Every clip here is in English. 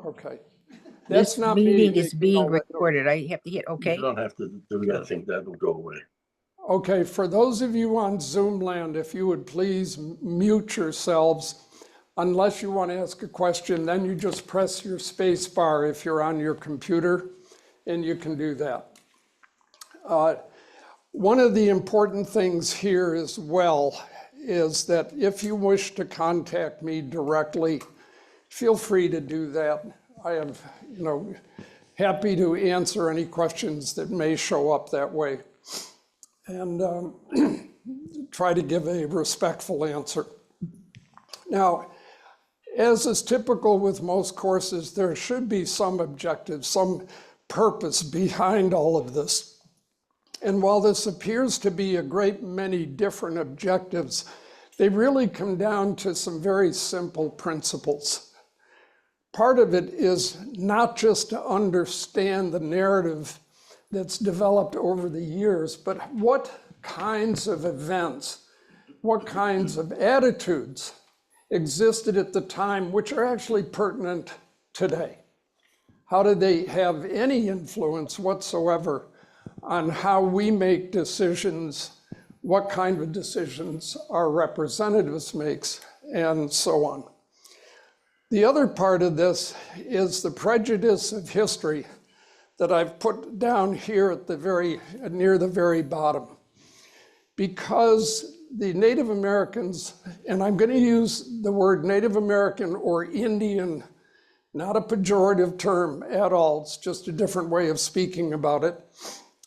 Okay. This That's not me meeting is making being all that noise. recorded. I have to hit You okay. don't have to do that. I think that will go away. Okay, for those of you on Zoom land, if you would please mute yourselves. Unless you want to ask a question, then you just press your space bar if you're on your computer, and you can do that. One of the important things here as well is that if you wish to contact me directly, feel free to do that. I am, happy to answer any questions that may show up that way, and try to give a respectful answer. Now, as is typical with most courses, there should be some objective, some purpose behind all of this. And while this appears to be a great many different objectives, they really come down to some very simple principles. Part of it is not just to understand the narrative that's developed over the years, but what kinds of events, what kinds of attitudes existed at the time which are actually pertinent today. How do they have any influence whatsoever on how we make decisions, what kind of decisions our representatives makes, and so on. The other part of this is the prejudice of history that I've put down here at near the very bottom. Because the Native Americans, and I'm going to use the word Native American or Indian, not a pejorative term at all, it's just a different way of speaking about it,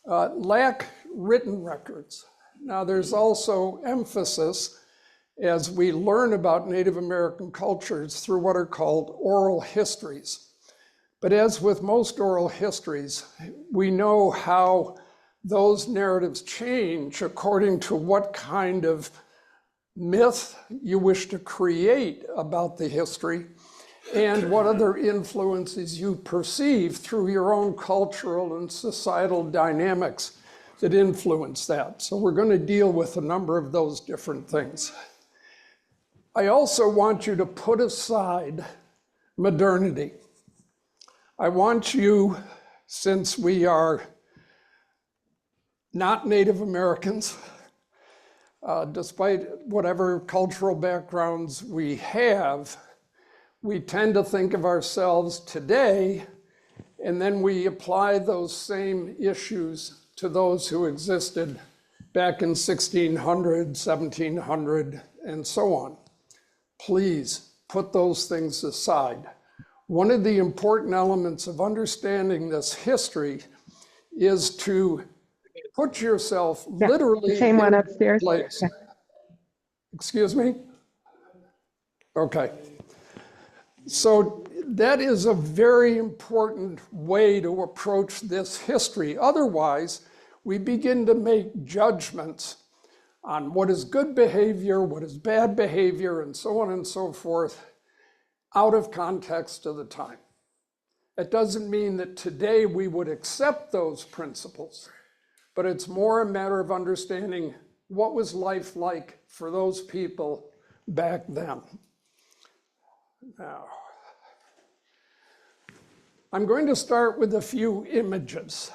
lack written records. Now there's also emphasis as we learn about Native American cultures through what are called oral histories. But as with most oral histories, we know how those narratives change according to what kind of myth you wish to create about the history and what other influences you perceive through your own cultural and societal dynamics that influence that. So we're going to deal with a number of those different things. I also want you to put aside modernity. I want you, since we are not Native Americans, despite whatever cultural backgrounds we have, we tend to think of ourselves today, and then we apply those same issues to those who existed back in 1600, 1700, and so on. Please put those things aside. One of the important elements of understanding this history is to put yourself literally same one in upstairs. place. Okay. Excuse me? Okay. So that is a very important way to approach this history. Otherwise, we begin to make judgments on what is good behavior, what is bad behavior, and so on and so forth, out of context of the time. It doesn't mean that today we would accept those principles, but it's more a matter of understanding what was life like for those people back then. Now, I'm going to start with a few images.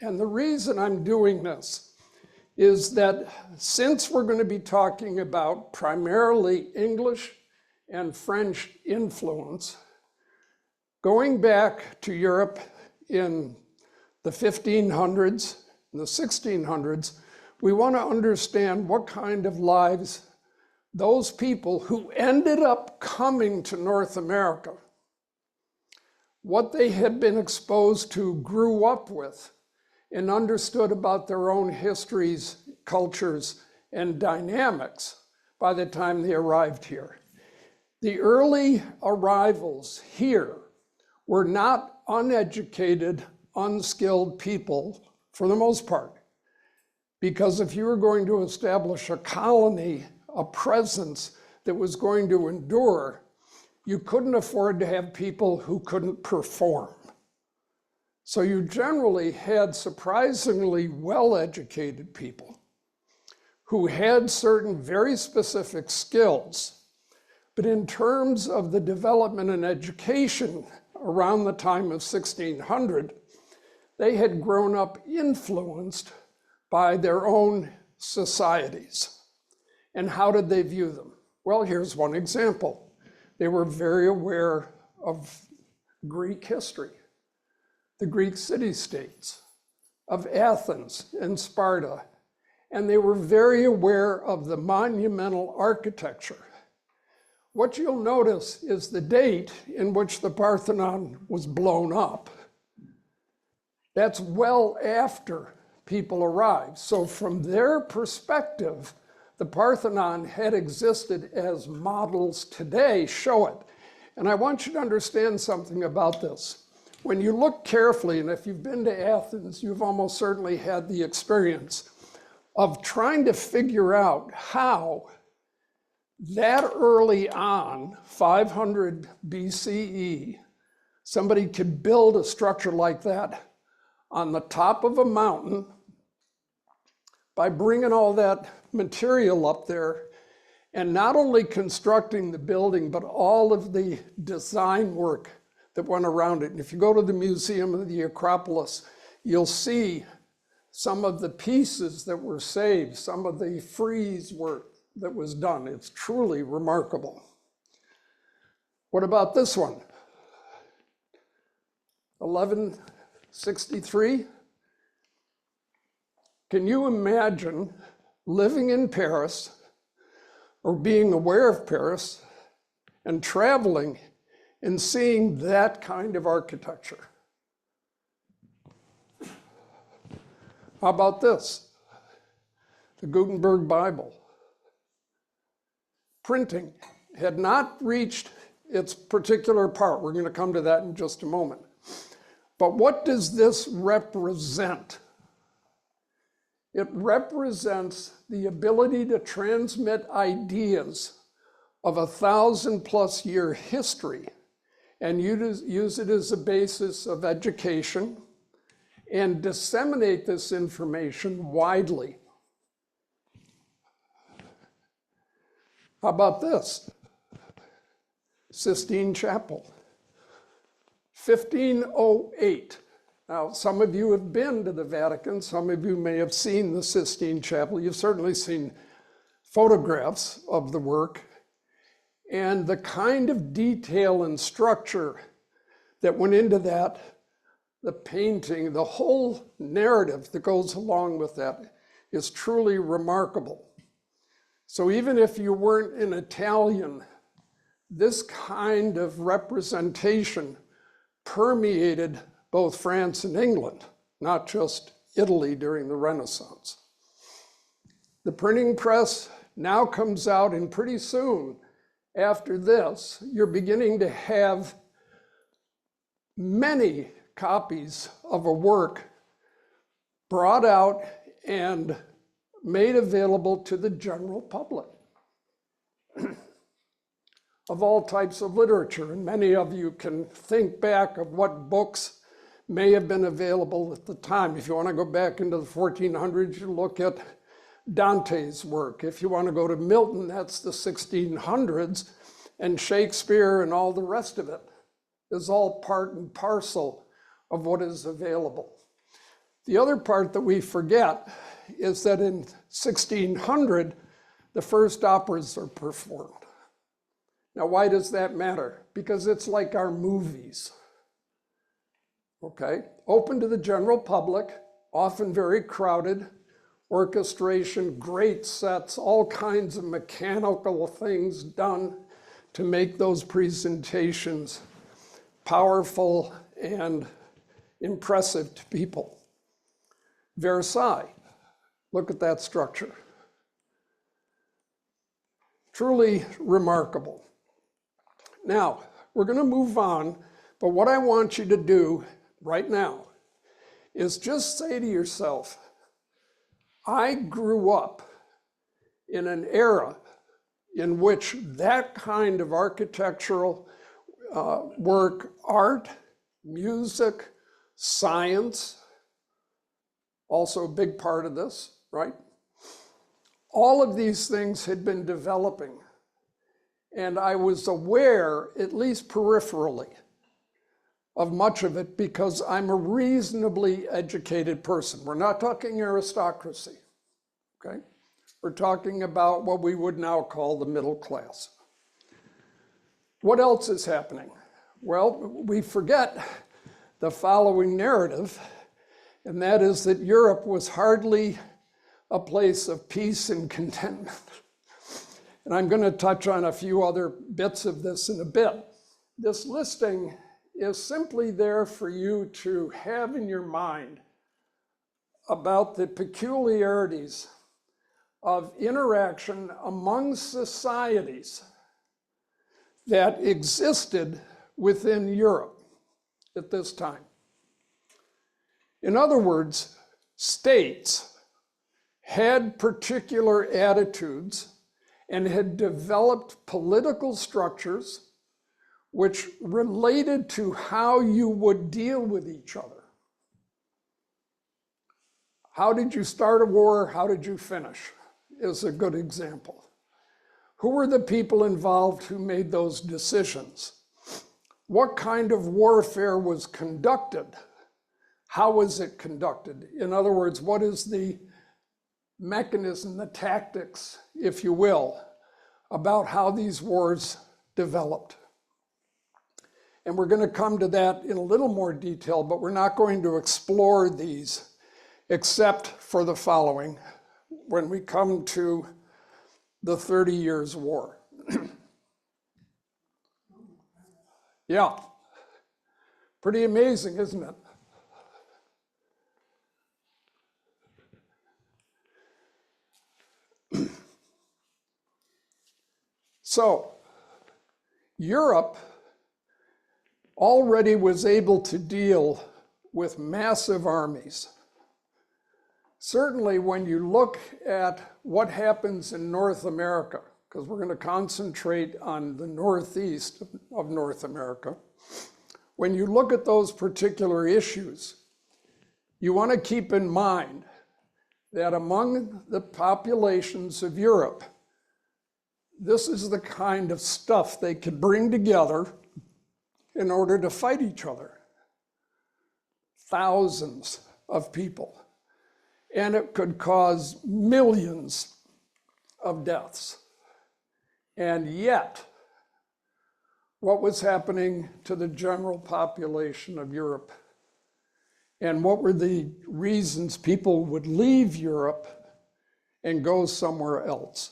And the reason I'm doing this is that since we're going to be talking about primarily English and French influence, going back to Europe in the 1500s, in the 1600s, we want to understand what kind of lives those people who ended up coming to North America, what they had been exposed to, grew up with, and understood about their own histories, cultures, and dynamics by the time they arrived here. The early arrivals here were not uneducated, unskilled people for the most part. Because if you were going to establish a colony, a presence that was going to endure, you couldn't afford to have people who couldn't perform. So you generally had surprisingly well-educated people who had certain very specific skills, But in terms of the development and education around the time of 1600, they had grown up influenced by their own societies. And how did they view them? Well, here's one example. They were very aware of Greek history, the Greek city-states, of Athens and Sparta, and they were very aware of the monumental architecture. What you'll notice is the date in which the Parthenon was blown up. That's well after people arrived. So from their perspective, the Parthenon had existed as models today show it. And I want you to understand something about this. When you look carefully, and if you've been to Athens, you've almost certainly had the experience of trying to figure out how that early on, 500 BCE, somebody could build a structure like that on the top of a mountain by bringing all that material up there and not only constructing the building, but all of the design work that went around it. And if you go to the Museum of the Acropolis, you'll see some of the pieces that were saved, some of the frieze work that was done. It's truly remarkable. What about this one? 1163. Can you imagine living in Paris or being aware of Paris and traveling and seeing that kind of architecture? How about this? The Gutenberg Bible. Printing had not reached its particular part. We're going to come to that in just a moment. But what does this represent? It represents the ability to transmit ideas of 1,000+ year history and use it as a basis of education and disseminate this information widely. How about this? Sistine Chapel, 1508. Now, some of you have been to the Vatican. Some of you may have seen the Sistine Chapel. You've certainly seen photographs of the work. And the kind of detail and structure that went into that, the painting, the whole narrative that goes along with that is truly remarkable. So even if you weren't an Italian, this kind of representation permeated both France and England, not just Italy during the Renaissance. The printing press now comes out, and pretty soon after this, you're beginning to have many copies of a work brought out and made available to the general public of all types of literature. And many of you can think back of what books may have been available at the time. If you want to go back into the 1400s, you look at Dante's work. If you want to go to Milton, that's the 1600s, and Shakespeare and all the rest of it is all part and parcel of what is available. The other part that we forget is that in 1600, the first operas are performed. Now, why does that matter? Because it's like our movies, okay? Open to the general public, often very crowded, orchestration, great sets, all kinds of mechanical things done to make those presentations powerful and impressive to people. Versailles, look at that structure. Truly remarkable. Now, we're going to move on, but what I want you to do right now is just say to yourself, I grew up in an era in which that kind of architectural work, art, music, science, also a big part of this, right? All of these things had been developing. And I was aware, at least peripherally, of much of it because I'm a reasonably educated person. We're not talking aristocracy, okay? We're talking about what we would now call the middle class. What else is happening? Well, we forget the following narrative, and that is that Europe was hardly a place of peace and contentment. And I'm going to touch on a few other bits of this in a bit. This listing is simply there for you to have in your mind about the peculiarities of interaction among societies that existed within Europe at this time. In other words, states had particular attitudes and had developed political structures which related to how you would deal with each other. How did you start a war? How did you finish? Is a good example. Who were the people involved who made those decisions? What kind of warfare was conducted? How was it conducted? In other words, what is the mechanism, the tactics, if you will, about how these wars developed? And we're going to come to that in a little more detail, but we're not going to explore these except for the following when we come to the 30 Years' War. Yeah, pretty amazing, isn't it? So, Europe already was able to deal with massive armies. Certainly when you look at what happens in North America, because we're going to concentrate on the northeast of North America, when you look at those particular issues, you want to keep in mind that among the populations of Europe, this is the kind of stuff they could bring together in order to fight each other. Thousands of people. And it could cause millions of deaths. And yet, what was happening to the general population of Europe? And what were the reasons people would leave Europe and go somewhere else?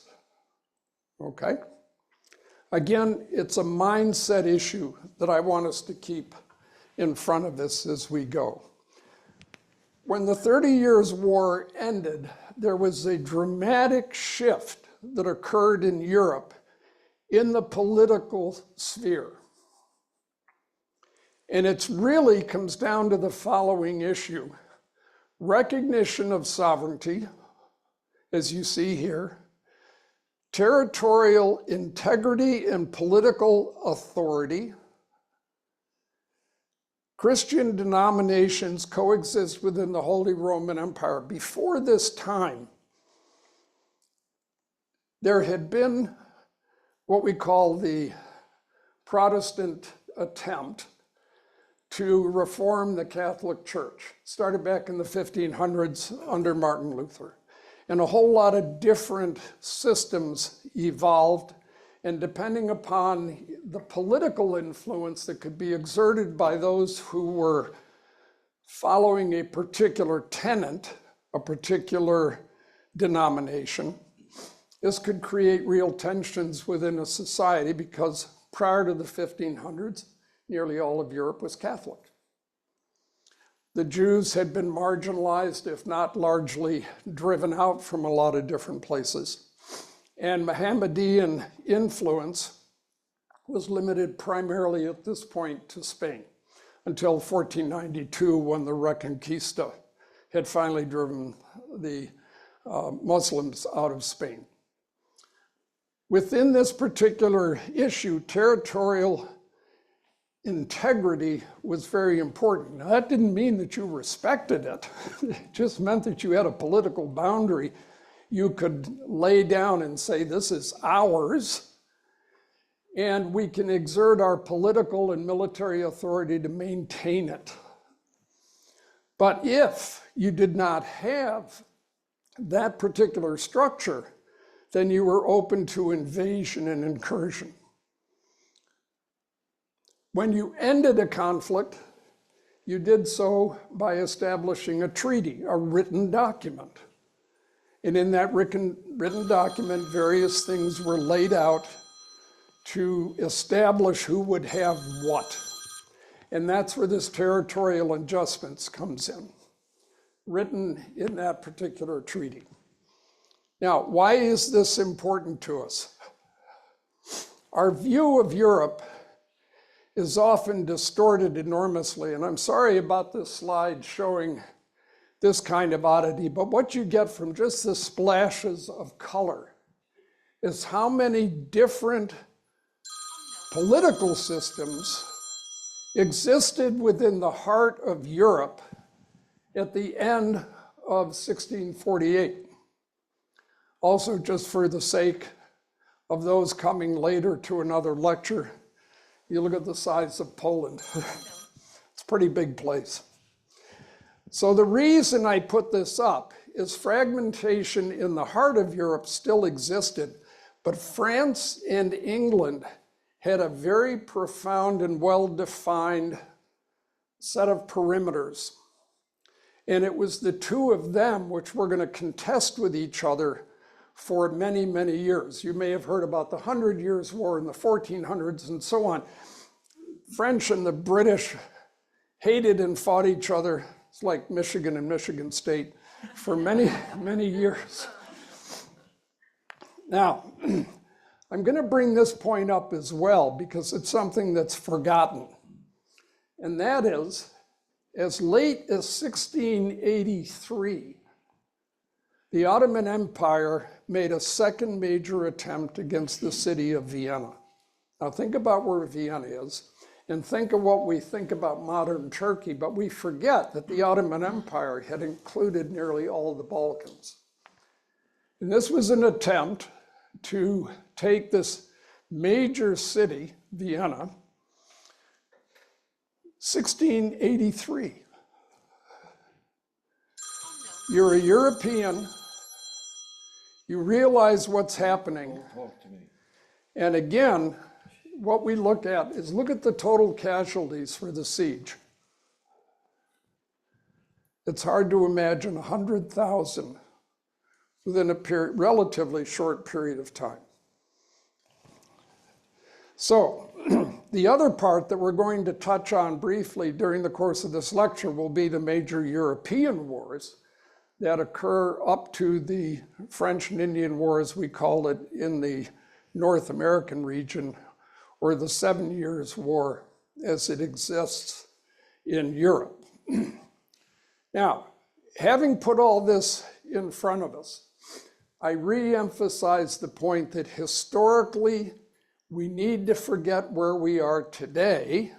Okay? Again, it's a mindset issue that I want us to keep in front of us as we go. When the 30 Years' War ended, there was a dramatic shift that occurred in Europe in the political sphere. And it really comes down to the following issue: recognition of sovereignty, as you see here, territorial integrity and political authority. Christian denominations coexist within the Holy Roman Empire. Before this time, there had been what we call the Protestant attempt to reform the Catholic Church. It started back in the 1500s under Martin Luther. And a whole lot of different systems evolved, and depending upon the political influence that could be exerted by those who were following a particular tenet, a particular denomination, this could create real tensions within a society, because prior to the 1500s, nearly all of Europe was Catholic. The Jews had been marginalized, if not largely driven out from a lot of different places. And Mohammedan influence was limited primarily at this point to Spain, until 1492, when the Reconquista had finally driven the Muslims out of Spain. Within this particular issue, territorial integrity was very important. Now, that didn't mean that you respected it. It just meant that you had a political boundary you could lay down and say, this is ours, and we can exert our political and military authority to maintain it. But if you did not have that particular structure, then you were open to invasion and incursion. When you ended a conflict, you did so by establishing a treaty, a written document. And in that written document, various things were laid out to establish who would have what. And that's where this territorial adjustments comes in, written in that particular treaty. Now, why is this important to us? Our view of Europe is often distorted enormously, and I'm sorry about this slide showing this kind of oddity, but what you get from just the splashes of color is how many different political systems existed within the heart of Europe at the end of 1648. Also, just for the sake of those coming later to another lecture, you look at the size of Poland. It's a pretty big place. So the reason I put this up is fragmentation in the heart of Europe still existed, but France and England had a very profound and well-defined set of perimeters. And it was the two of them which were going to contest with each other for many, many years. You may have heard about the 100 Years' War in the 1400s and so on. French and the British hated and fought each other. It's like Michigan and Michigan State for many, many years. Now, I'm going to bring this point up as well because it's something that's forgotten. And that is, as late as 1683, the Ottoman Empire made a second major attempt against the city of Vienna. Now think about where Vienna is, and think of what we think about modern Turkey, but we forget that the Ottoman Empire had included nearly all of the Balkans. And this was an attempt to take this major city, Vienna, 1683. You're a European, you realize what's happening. And again, what we look at is look at the total casualties for the siege. It's hard to imagine 100,000 within a relatively short period of time. So the other part that we're going to touch on briefly during the course of this lecture will be the major European wars that occur up to the French and Indian War, as we call it, in the North American region, or the 7 Years' War as it exists in Europe. Now, having put all this in front of us, I re-emphasize the point that historically, we need to forget where we are today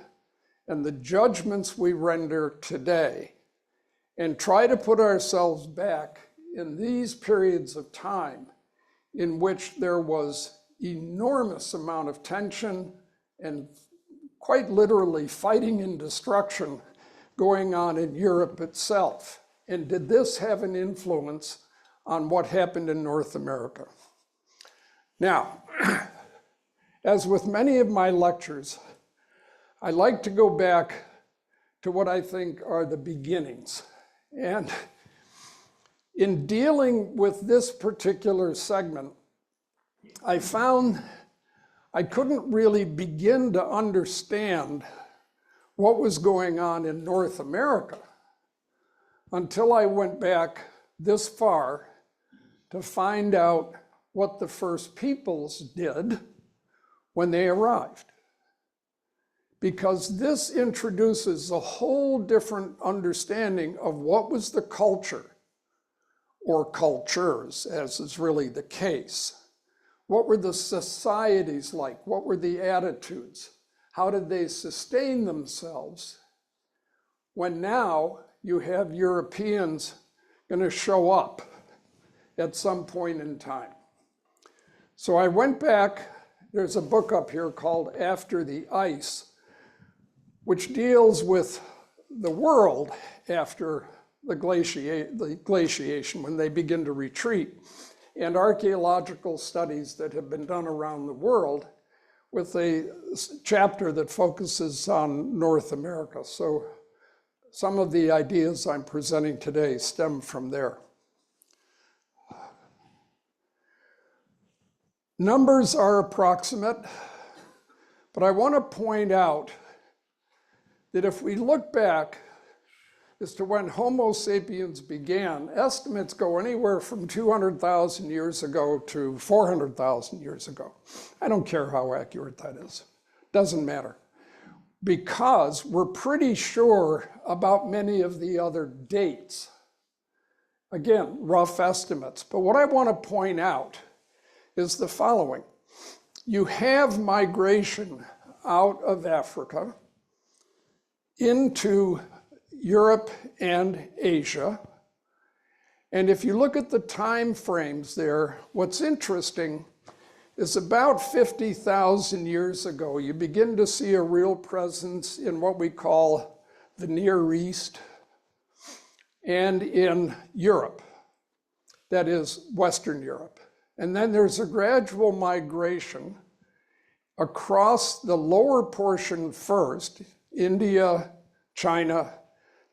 and the judgments we render today, and try to put ourselves back in these periods of time in which there was enormous amount of tension and quite literally fighting and destruction going on in Europe itself. And did this have an influence on what happened in North America? Now, as with many of my lectures, I like to go back to what I think are the beginnings. And in dealing with this particular segment, I found I couldn't really begin to understand what was going on in North America until I went back this far to find out what the first peoples did when they arrived. Because this introduces a whole different understanding of what was the culture, or cultures, as is really the case. What were the societies like? What were the attitudes? How did they sustain themselves when now you have Europeans going to show up at some point in time? So I went back There's a book up here called After the Ice, which deals with the world after the glaciation, when they begin to retreat, and archaeological studies that have been done around the world, with a chapter that focuses on North America. So some of the ideas I'm presenting today stem from there. Numbers are approximate, but I want to point out that if we look back as to when Homo sapiens began, estimates go anywhere from 200,000 years ago to 400,000 years ago. I don't care how accurate that is. Doesn't matter. Because we're pretty sure about many of the other dates. Again, rough estimates. But what I want to point out is the following. You have migration out of Africa into Europe and Asia. And if you look at the time frames there, what's interesting is about 50,000 years ago, you begin to see a real presence in what we call the Near East and in Europe, that is Western Europe. And then there's a gradual migration across the lower portion first, India, China,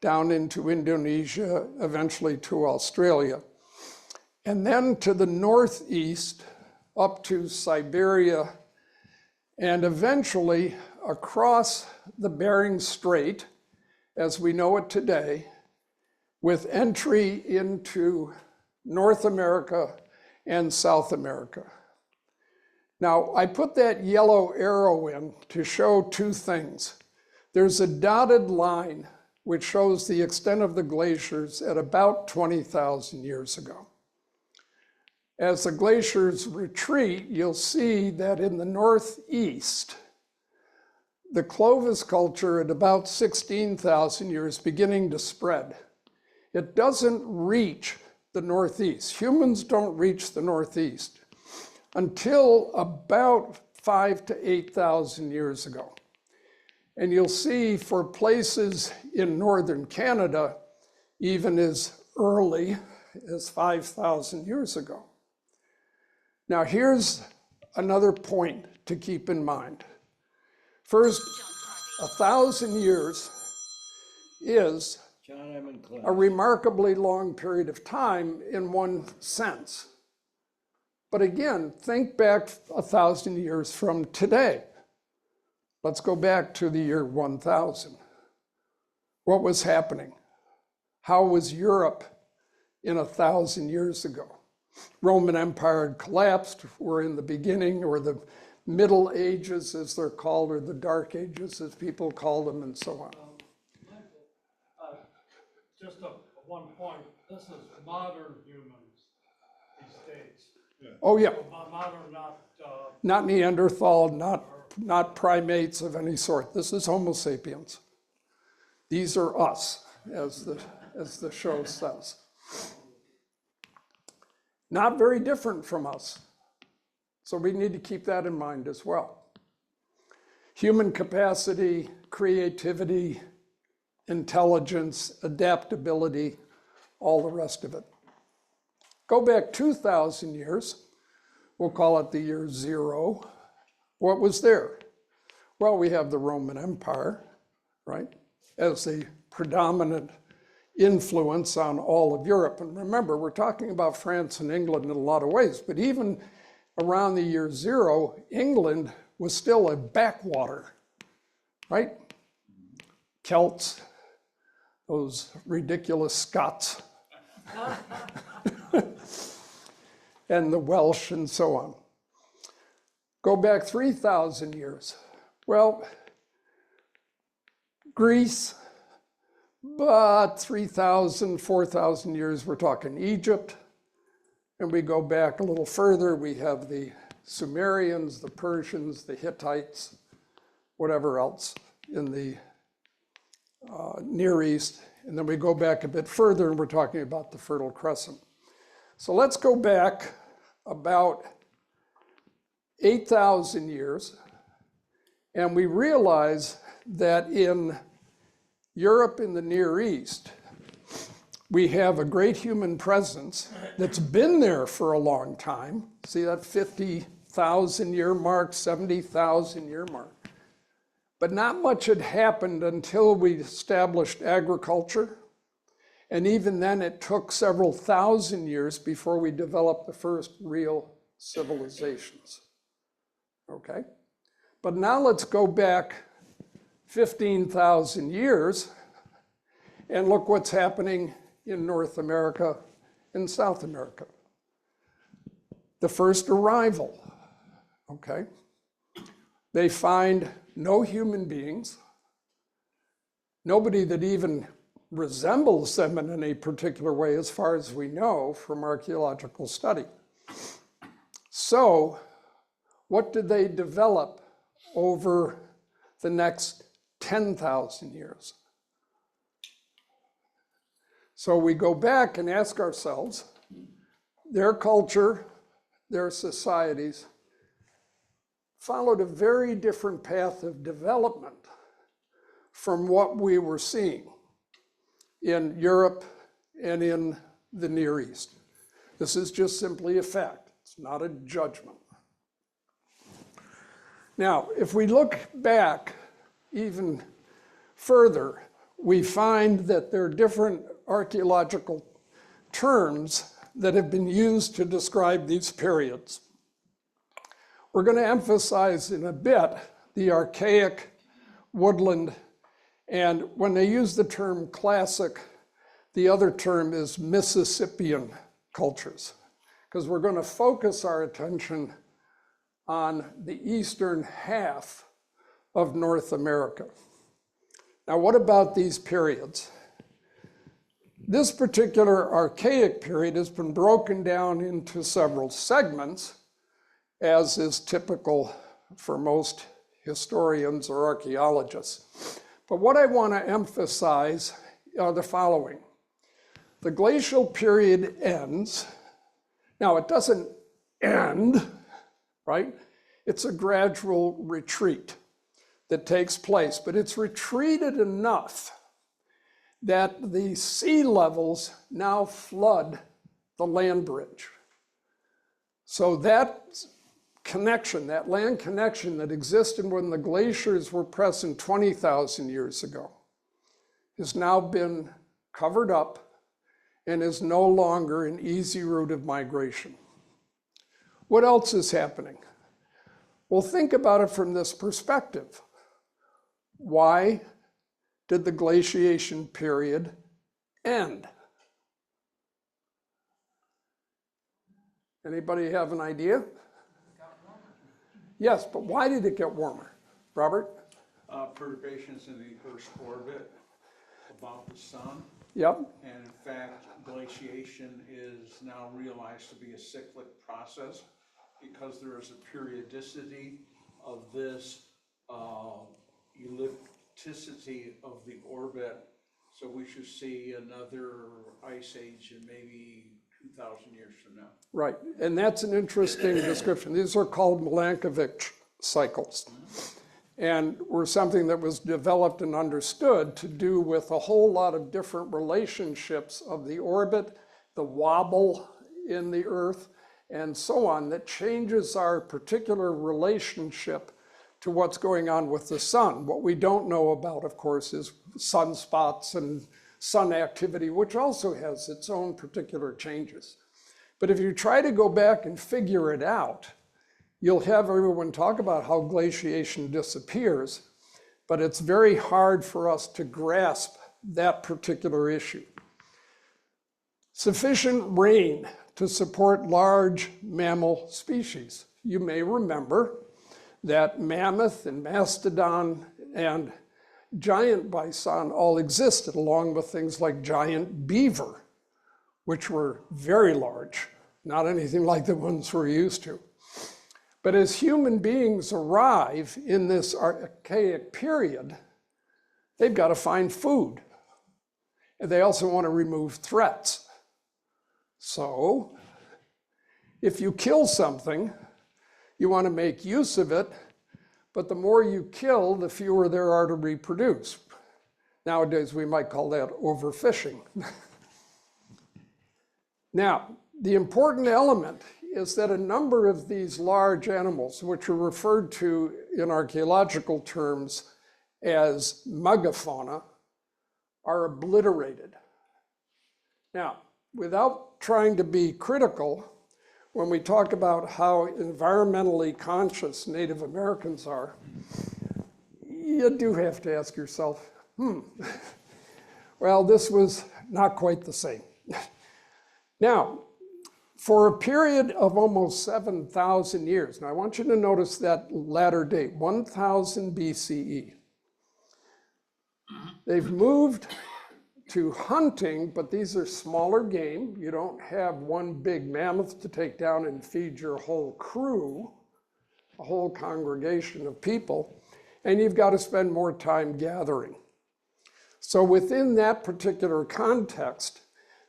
down into Indonesia, eventually to Australia. And then to the northeast, up to Siberia, and eventually across the Bering Strait, as we know it today, with entry into North America and South America. Now, I put that yellow arrow in to show two things. There's a dotted line which shows the extent of the glaciers at about 20,000 years ago. As the glaciers retreat, you'll see that in the northeast, the Clovis culture at about 16,000 years beginning to spread. It doesn't reach the northeast. Humans don't reach the northeast until about 5,000 to 8,000 years ago. And you'll see for places in northern Canada, even as early as 5,000 years ago. Now here's another point to keep in mind. First, 1,000 years is a remarkably long period of time in one sense. But again, think back 1,000 years from today. Let's go back to the year 1000. What was happening? How was Europe in 1,000 years ago? Roman Empire had collapsed. We're in the beginning, or the Middle Ages as they're called, or the Dark Ages as people call them, and so on. Just one point, this is modern humans these days. Yeah. Oh yeah. Modern, not Neanderthal, not primates of any sort. This is Homo sapiens. These are us, as the show says. Not very different from us. So we need to keep that in mind as well. Human capacity, creativity, intelligence, adaptability, all the rest of it. Go back 2,000 years, we'll call it the year 0. What was there? Well, we have the Roman Empire, right, as a predominant influence on all of Europe. And remember, we're talking about France and England in a lot of ways, but even around the year 0, England was still a backwater, right? Celts, those ridiculous Scots, and the Welsh and so on. Go back 3,000 years. Well, Greece, but 3,000, 4,000 years, we're talking Egypt. And we go back a little further, we have the Sumerians, the Persians, the Hittites, whatever else in the Near East. And then we go back a bit further and we're talking about the Fertile Crescent. So let's go back about 8,000 years, and we realize that in Europe and the Near East, we have a great human presence that's been there for a long time. See that 50,000 year mark, 70,000 year mark. But not much had happened until we established agriculture. And even then, it took several thousand years before we developed the first real civilizations. Okay? But now let's go back 15,000 years and look what's happening in North America and South America. The first arrival, okay? They find no human beings, nobody that even resembles them in any particular way as far as we know from archaeological study. So what did they develop over the next 10,000 years? So we go back and ask ourselves, their culture, their societies followed a very different path of development from what we were seeing in Europe and in the Near East. This is just simply a fact. It's not a judgment. Now, if we look back even further, we find that there are different archaeological terms that have been used to describe these periods. We're going to emphasize in a bit the archaic, woodland, and when they use the term classic, the other term is Mississippian cultures, because we're going to focus our attention on the eastern half of North America. Now, what about these periods? This particular archaic period has been broken down into several segments, as is typical for most historians or archaeologists. But what I want to emphasize are the following. The glacial period ends. Now, it doesn't end, right? It's a gradual retreat that takes place, but it's retreated enough that the sea levels now flood the land bridge. So that connection, that land connection that existed when the glaciers were present 20,000 years ago, has now been covered up and is no longer an easy route of migration. What else is happening? Well, think about it from this perspective. Why did the glaciation period end? Anybody have an idea? Yes, but why did it get warmer? Robert? Perturbations in the Earth's orbit about the sun. Yep. And in fact, glaciation is now realized to be a cyclic process because there is a periodicity of this ellipticity of the orbit. So we should see another ice age in maybe 2,000 years from now. Right, and that's an interesting description. These are called Milankovitch cycles, and were something that was developed and understood to do with a whole lot of different relationships of the orbit, the wobble in the Earth, and so on, that changes our particular relationship to what's going on with the sun. What we don't know about, of course, is sunspots and sun activity, which also has its own particular changes. But if you try to go back and figure it out, you'll have everyone talk about how glaciation disappears, but it's very hard for us to grasp that particular issue. Sufficient rain to support large mammal species. You may remember that mammoth and mastodon and giant bison all existed, along with things like giant beaver, which were very large, not anything like the ones we're used to. But as human beings arrive in this archaic period, they've got to find food. And they also want to remove threats. So if you kill something, You want to make use of it, but the more you kill, the fewer there are to reproduce. Nowadays, we might call that overfishing. Now, the important element is that a number of these large animals, which are referred to in archaeological terms as megafauna, are obliterated. Now, without trying to be critical, when we talk about how environmentally conscious Native Americans are, you do have to ask yourself, well, this was not quite the same. Now, for a period of almost 7,000 years, now I want you to notice that latter date, 1000 BCE. They've moved to hunting, but these are smaller game. You don't have one big mammoth to take down and feed your whole crew, a whole congregation of people, and you've got to spend more time gathering. So within that particular context,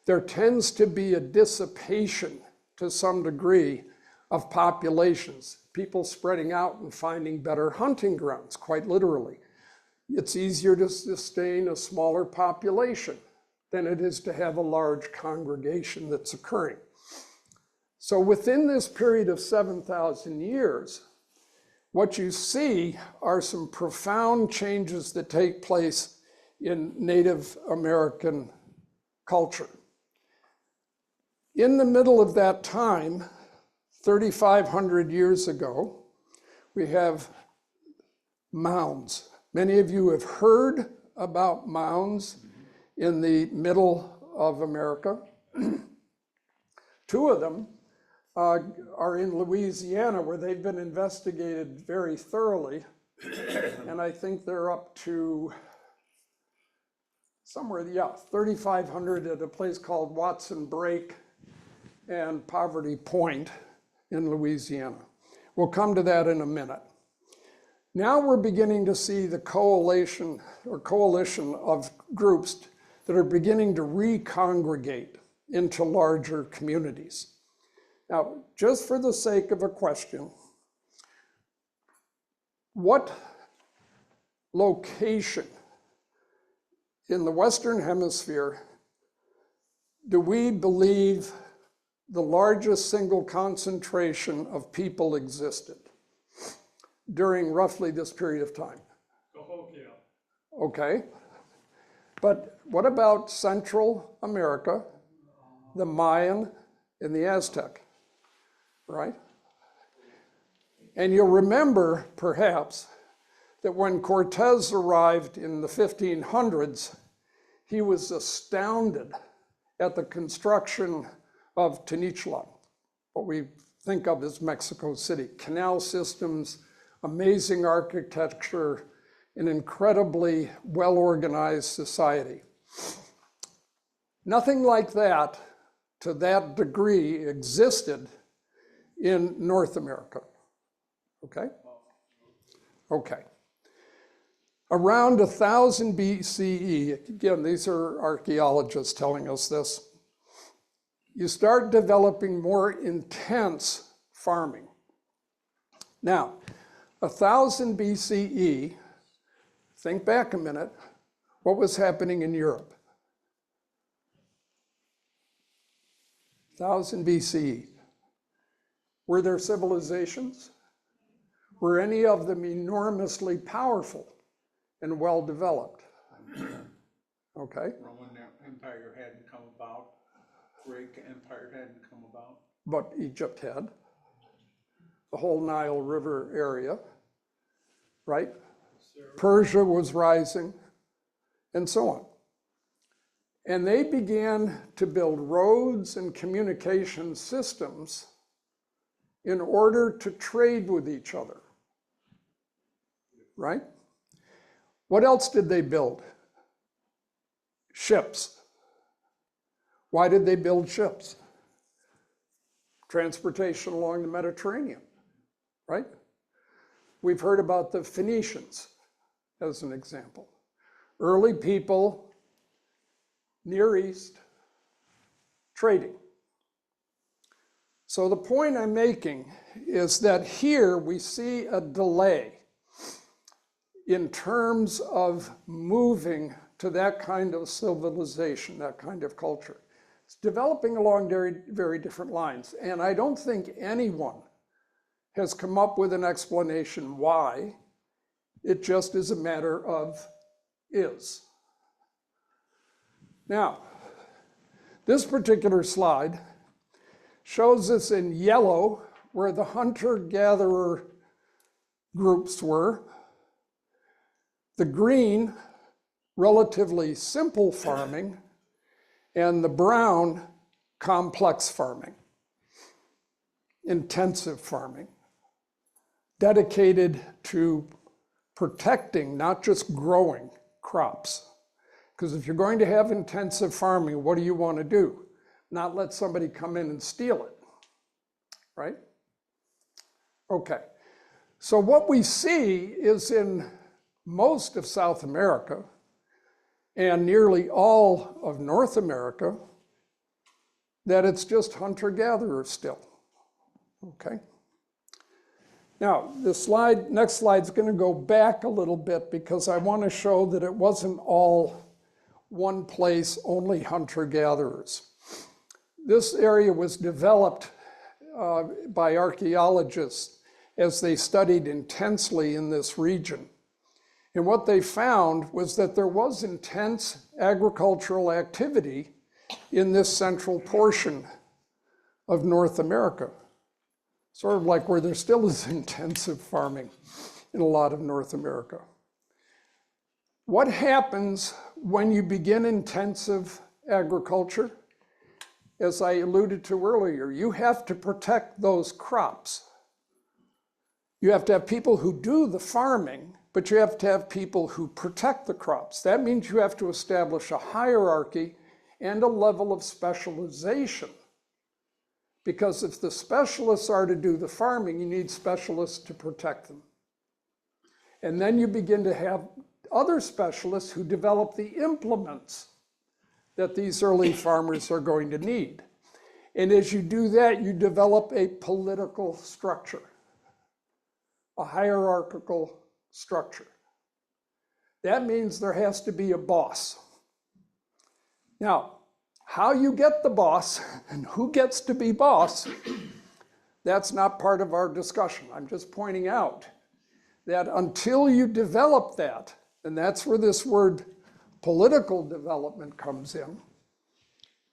there tends to be a dissipation to some degree of populations, people spreading out and finding better hunting grounds, quite literally. It's easier to sustain a smaller population than it is to have a large congregation that's occurring. So within this period of 7,000 years, what you see are some profound changes that take place in Native American culture. In the middle of that time, 3,500 years ago, we have mounds. Many of you have heard about mounds in the middle of America. Two of them are in Louisiana, where they've been investigated very thoroughly. And I think they're up to somewhere, 3,500 at a place called Watson Brake and Poverty Point in Louisiana. We'll come to that in a minute. Now we're beginning to see the coalition of groups that are beginning to recongregate into larger communities. Now, just for the sake of a question, what location in the Western Hemisphere do we believe the largest single concentration of people existed during roughly this period of time? Cahokia. Okay. But what about Central America, the Mayan, and the Aztec, right? And you'll remember, perhaps, that when Cortez arrived in the 1500s, he was astounded at the construction of Tenochtitlan, what we think of as Mexico City. Canal systems, amazing architecture, an incredibly well-organized society. Nothing like that, to that degree, existed in North America, okay? Okay. Around 1000 BCE, again, these are archaeologists telling us this, you start developing more intense farming. Now, 1000 BCE, think back a minute, what was happening in Europe? 1000 BCE. Were there civilizations? Were any of them enormously powerful and well-developed? Okay. Roman Empire hadn't come about, Greek Empire hadn't come about. But Egypt had. The whole Nile River area, right? Persia was rising, and so on. And they began to build roads and communication systems in order to trade with each other, right? What else did they build? Ships. Why did they build ships? Transportation along the Mediterranean, right? We've heard about the Phoenicians as an example. Early people, Near East, trading. So the point I'm making is that here we see a delay in terms of moving to that kind of civilization, that kind of culture. It's developing along very, very different lines. And I don't think anyone has come up with an explanation why. It just is a matter of is. Now, this particular slide shows us in yellow where the hunter-gatherer groups were, the green, relatively simple farming, and the brown, complex farming, intensive farming, dedicated to protecting, not just growing crops. Because if you're going to have intensive farming, what do you want to do? Not let somebody come in and steal it, right? Okay, so what we see is in most of South America and nearly all of North America that it's just hunter-gatherers still, okay? Now, this next slide's going to go back a little bit because I want to show that it wasn't all one place, only hunter-gatherers. This area was developed by archaeologists as they studied intensely in this region. And what they found was that there was intense agricultural activity in this central portion of North America. Sort of like where there still is intensive farming in a lot of North America. What happens when you begin intensive agriculture? As I alluded to earlier, you have to protect those crops. You have to have people who do the farming, but you have to have people who protect the crops. That means you have to establish a hierarchy and a level of specialization. Because if the specialists are to do the farming, you need specialists to protect them. And then you begin to have other specialists who develop the implements that these early farmers are going to need. And as you do that, you develop a political structure, a hierarchical structure. That means there has to be a boss. Now, how you get the boss and who gets to be boss, that's not part of our discussion. I'm just pointing out that until you develop that, and that's where this word political development comes in,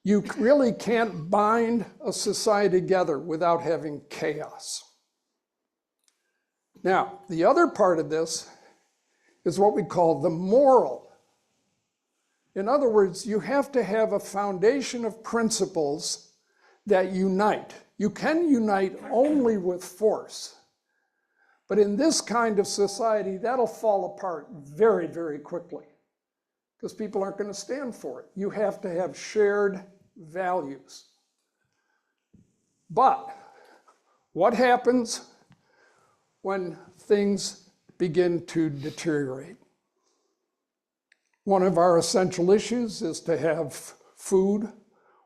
you really can't bind a society together without having chaos. Now, the other part of this is what we call the moral. In other words, you have to have a foundation of principles that unite. You can unite only with force. But in this kind of society, that'll fall apart very, very quickly because people aren't going to stand for it. You have to have shared values. But what happens when things begin to deteriorate? One of our essential issues is to have food,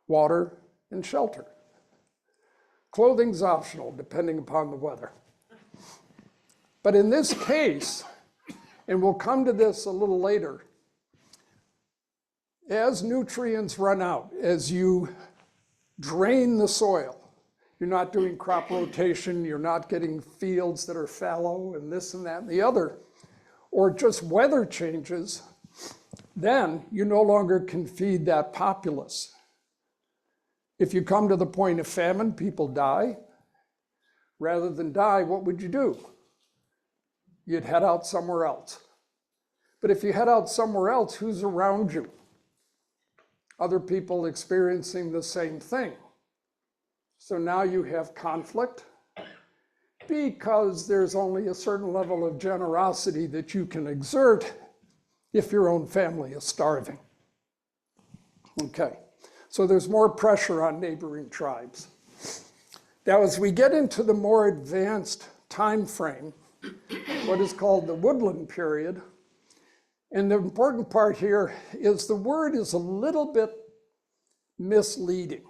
water, and shelter. Clothing's optional, depending upon the weather. But in this case, and we'll come to this a little later, as nutrients run out, as you drain the soil, you're not doing crop rotation, you're not getting fields that are fallow and this and that and the other, or just weather changes, then you no longer can feed that populace. If you come to the point of famine, people die. Rather than die, what would you do? You'd head out somewhere else. But if you head out somewhere else, who's around you? Other people experiencing the same thing. So now you have conflict because there's only a certain level of generosity that you can exert if your own family is starving. Okay, so there's more pressure on neighboring tribes. Now, as we get into the more advanced time frame, what is called the woodland period, and the important part here is the word is a little bit misleading.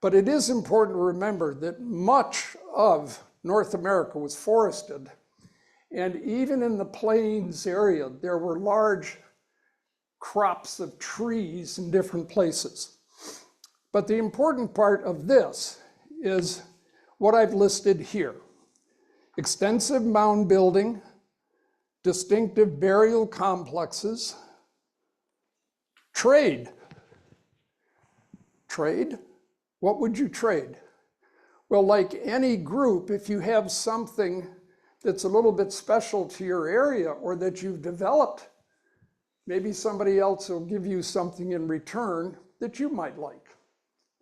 But it is important to remember that much of North America was forested, and even in the plains area, there were large crops of trees in different places. But the important part of this is what I've listed here. Extensive mound building, distinctive burial complexes, trade. Trade? What would you trade? Well, like any group, if you have something that's a little bit special to your area or that you've developed, maybe somebody else will give you something in return that you might like.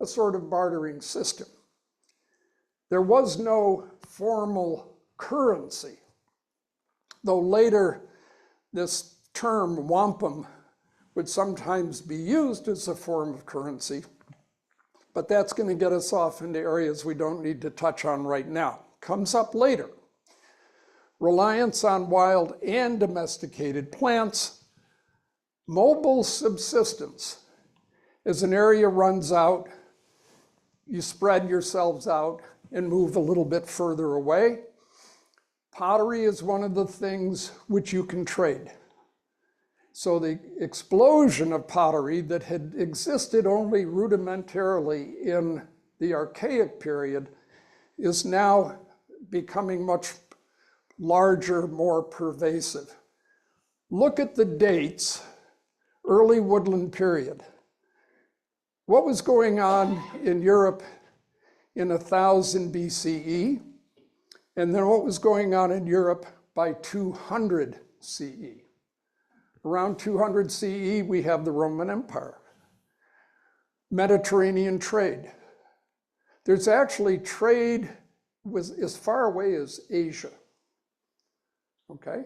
A sort of bartering system. There was no formal currency, though later this term wampum would sometimes be used as a form of currency, but that's going to get us off into areas we don't need to touch on right now. Comes up later. Reliance on wild and domesticated plants. Mobile subsistence. As an area runs out, you spread yourselves out and move a little bit further away. Pottery is one of the things which you can trade. So the explosion of pottery that had existed only rudimentarily in the Archaic period is now becoming much larger, more pervasive. Look at the dates, early woodland period. What was going on in Europe in 1000 BCE? And then what was going on in Europe by 200 CE? Around 200 CE, we have the Roman Empire. Mediterranean trade. There's actually trade as far away as Asia. Okay?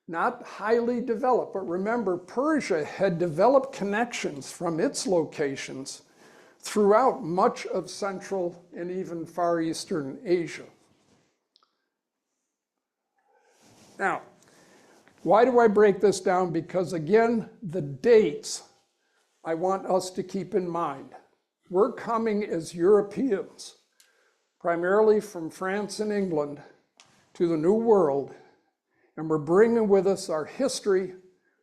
Not highly developed, but remember, Persia had developed connections from its locations throughout much of Central and even Far Eastern Asia. Now, why do I break this down? Because again, the dates I want us to keep in mind. We're coming as Europeans, primarily from France and England, to the New World, and we're bringing with us our history,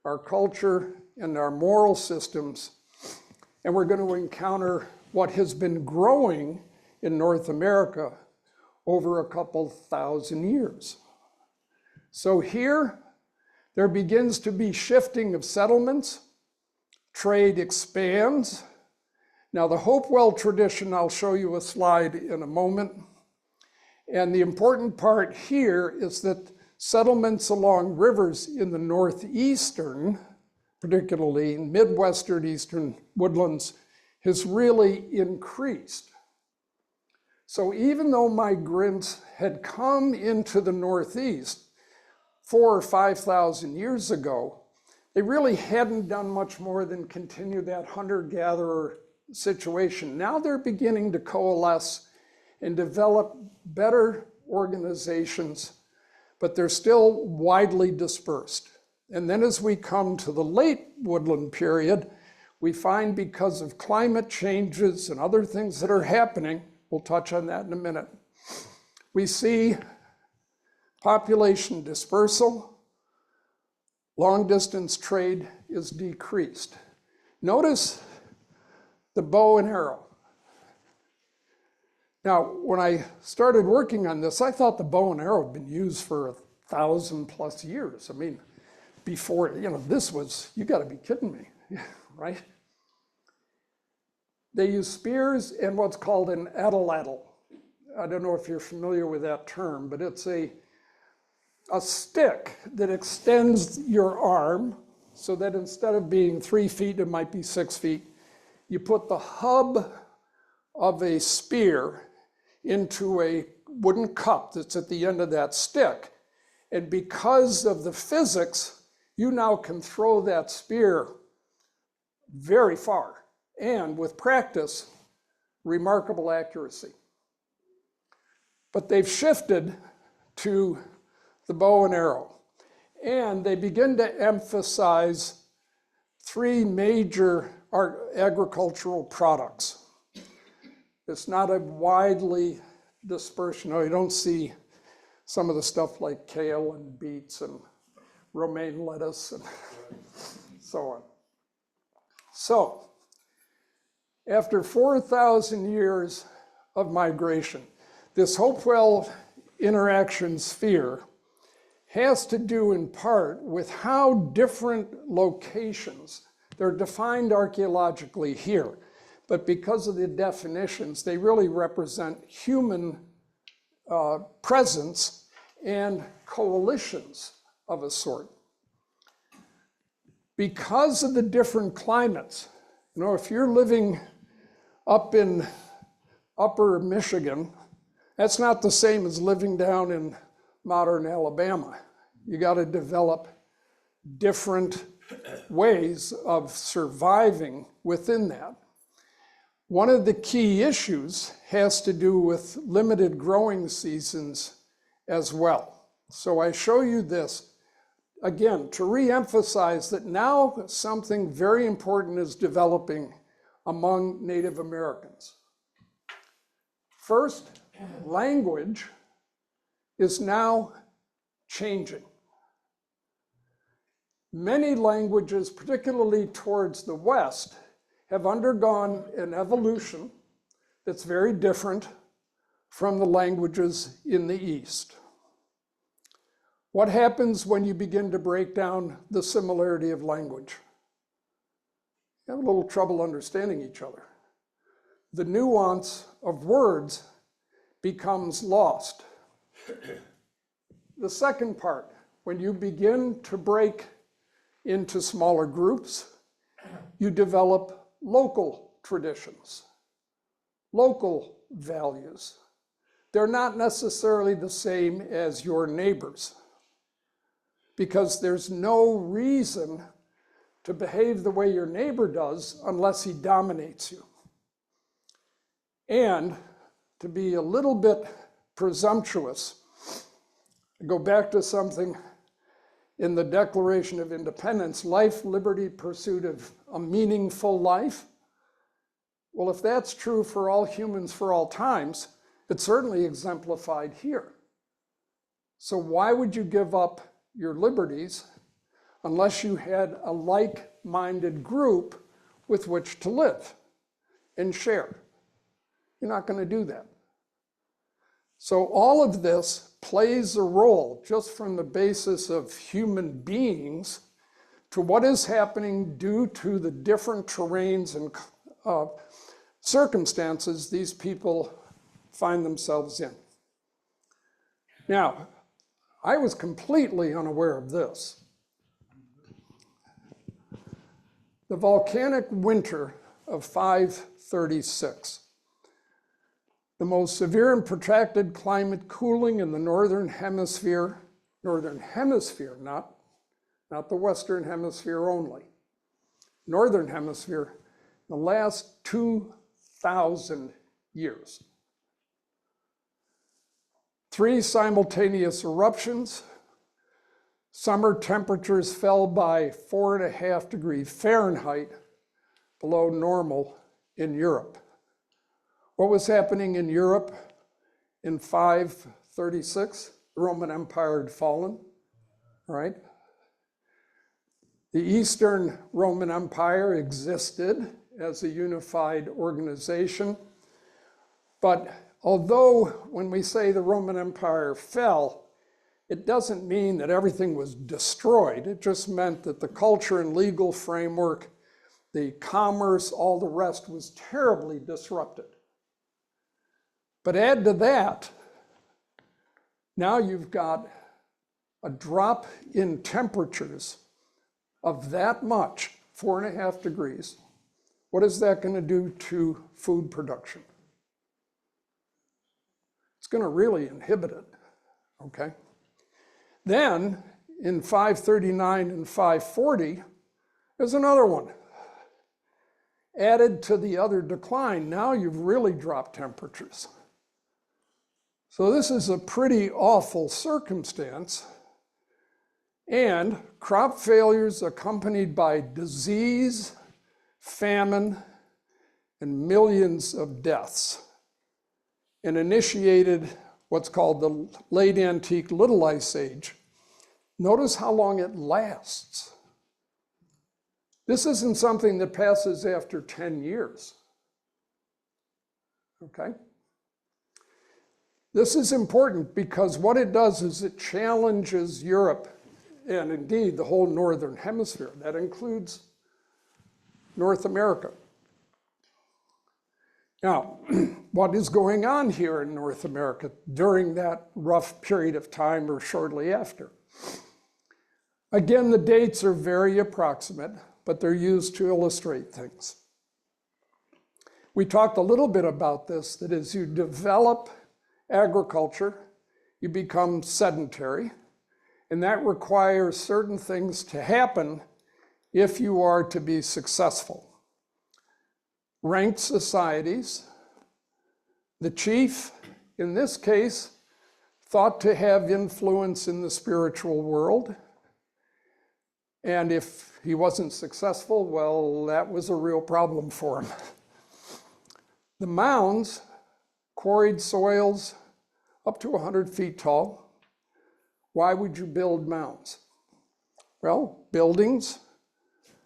our culture, and our moral systems, and we're going to encounter what has been growing in North America over a couple thousand years. So here, there begins to be shifting of settlements, trade expands. Now the Hopewell tradition, I'll show you a slide in a moment. And the important part here is that settlements along rivers in the northeastern, particularly midwestern eastern woodlands, has really increased. So even though migrants had come into the Northeast 4,000 or 5,000 years ago, they really hadn't done much more than continue that hunter-gatherer situation. Now they're beginning to coalesce and develop better organizations, but they're still widely dispersed. And then as we come to the late woodland period, we find because of climate changes and other things that are happening, we'll touch on that in a minute, we see population dispersal, long distance trade is decreased. Notice the bow and arrow. Now, when I started working on this, I thought the bow and arrow had been used for 1,000+ years. I mean, before, this was, you gotta be kidding me, right? They use spears and what's called an atlatl. I don't know if you're familiar with that term, but it's a stick that extends your arm so that instead of being 3 feet, it might be 6 feet. You put the hub of a spear into a wooden cup that's at the end of that stick. And because of the physics, you now can throw that spear very far. And with practice, remarkable accuracy. But they've shifted to the bow and arrow. And they begin to emphasize 3 major agricultural products. It's not a widely dispersed, you don't see some of the stuff like kale and beets and romaine lettuce and so on. So, after 4,000 years of migration, this Hopewell interaction sphere has to do in part with how different locations, they're defined archaeologically here, but because of the definitions, they really represent human presence and coalitions of a sort. Because of the different climates, if you're living up in upper Michigan, that's not the same as living down in modern Alabama. You got to develop different ways of surviving within that. One of the key issues has to do with limited growing seasons as well. So I show you this, again, to re-emphasize that now something very important is developing among Native Americans. First, language is now changing. Many languages, particularly towards the West, have undergone an evolution that's very different from the languages in the East. What happens when you begin to break down the similarity of language? You have a little trouble understanding each other. The nuance of words becomes lost. The second part, when you begin to break into smaller groups, you develop local traditions, local values. They're not necessarily the same as your neighbors, because there's no reason to behave the way your neighbor does unless he dominates you. And to be a little bit presumptuous, go back to something in the Declaration of Independence, life, liberty, pursuit of a meaningful life. Well, if that's true for all humans for all times, it's certainly exemplified here. So why would you give up your liberties unless you had a like-minded group with which to live and share? You're not going to do that. So all of this plays a role just from the basis of human beings to what is happening due to the different terrains and circumstances these people find themselves in. Now, I was completely unaware of this. The volcanic winter of 536. The most severe and protracted climate cooling in the Northern Hemisphere, not the Western Hemisphere only, Northern Hemisphere, the last 2,000 years. 3 simultaneous eruptions. Summer temperatures fell by 4.5 degrees Fahrenheit below normal in Europe. What was happening in Europe in 536? The Roman Empire had fallen, right? The Eastern Roman Empire existed as a unified organization, but although when we say the Roman Empire fell, it doesn't mean that everything was destroyed. It just meant that the culture and legal framework, the commerce, all the rest was terribly disrupted. But add to that, now you've got a drop in temperatures of that much, 4.5 degrees. What is that going to do to food production? It's going to really inhibit it, okay? Then, in 539 and 540, there's another one. Added to the other decline, now you've really dropped temperatures. So this is a pretty awful circumstance. And crop failures accompanied by disease, famine, and millions of deaths and initiated what's called the late antique Little Ice Age. Notice how long it lasts. This isn't something that passes after 10 years. Okay? This is important because what it does is it challenges Europe and indeed the whole Northern Hemisphere. That includes North America. Now, what is going on here in North America during that rough period of time or shortly after? Again, the dates are very approximate, but they're used to illustrate things. We talked a little bit about this, that as you develop agriculture, you become sedentary, and that requires certain things to happen if you are to be successful. Ranked societies, the chief, in this case, thought to have influence in the spiritual world, and if he wasn't successful, well, that was a real problem for him. The mounds, quarried soils up to 100 feet tall. Why would you build mounds? Well, buildings,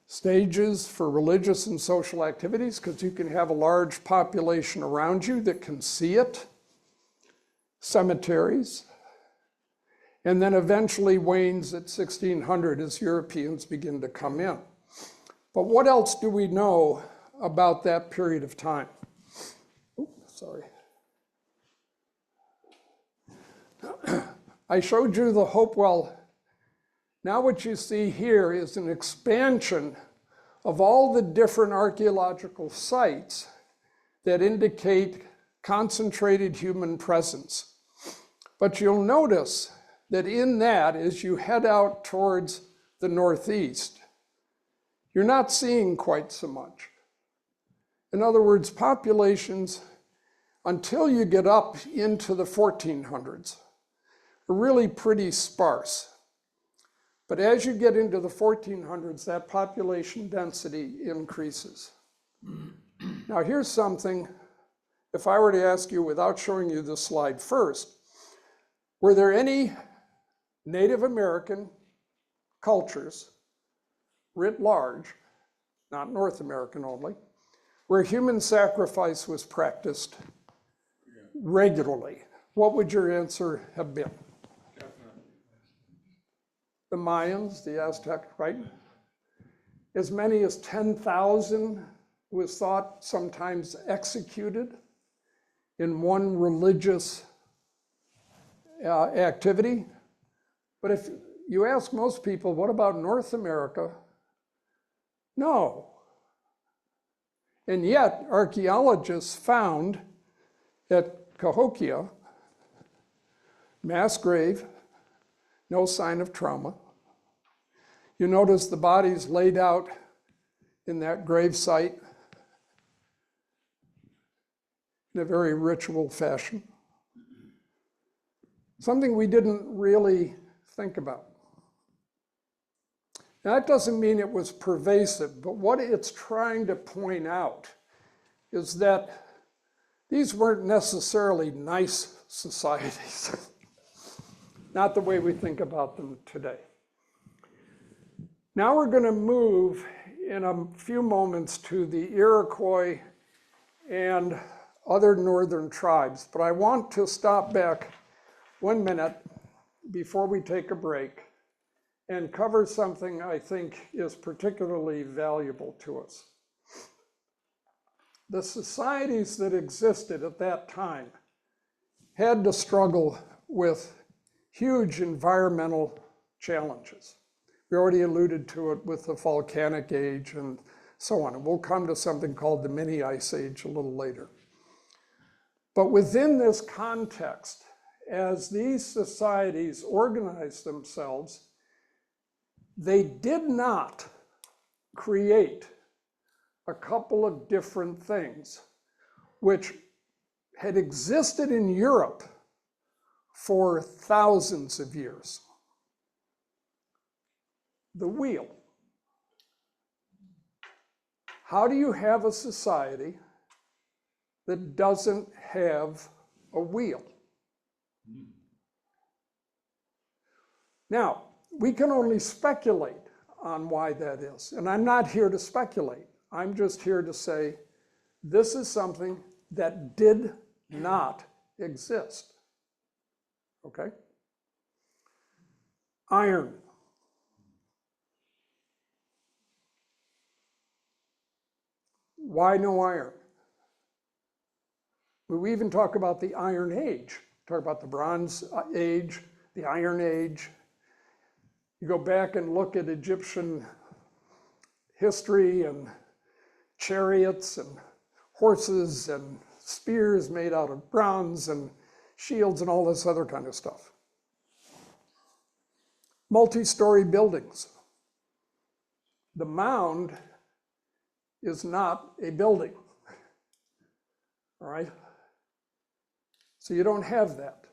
stages for religious and social activities, because you can have a large population around you that can see it. Cemeteries. And then eventually wanes at 1600 as Europeans begin to come in. But what else do we know about that period of time? Sorry. I showed you the Hopewell. Now what you see here is an expansion of all the different archaeological sites that indicate concentrated human presence. But you'll notice that in that, as you head out towards the northeast, you're not seeing quite so much. In other words, populations, until you get up into the 1400s, are really pretty sparse. But as you get into the 1400s, that population density increases. Now here's something, if I were to ask you without showing you the slide first, were there any Native American cultures, writ large, not North American only, where human sacrifice was practiced regularly? What would your answer have been? The Mayans, the Aztec, right? As many as 10,000 was thought sometimes executed in one religious activity. But if you ask most people, what about North America? No. And yet, archaeologists found at Cahokia, mass grave, no sign of trauma. You notice the bodies laid out in that grave site in a very ritual fashion. Something we didn't really think about. Now, that doesn't mean it was pervasive, but what it's trying to point out is that these weren't necessarily nice societies. Not the way we think about them today. Now we're going to move in a few moments to the Iroquois and other northern tribes, but I want to stop back 1 minute before we take a break and cover something I think is particularly valuable to us. The societies that existed at that time had to struggle with huge environmental challenges. We already alluded to it with the volcanic age and so on. And we'll come to something called the mini ice age a little later. But within this context, as these societies organized themselves, they did not create a couple of different things which had existed in Europe for thousands of years. The wheel. How do you have a society that doesn't have a wheel. Now, we can only speculate on why that is. And I'm not here to speculate. I'm just here to say this is something that did not exist. Okay? Iron. Why no iron? We even talk about the Iron Age. Talk about the Bronze Age, the Iron Age. You go back and look at Egyptian history and chariots and horses and spears made out of bronze and shields and all this other kind of stuff. Multi-story buildings. The mound is not a building, all right? So you don't have that.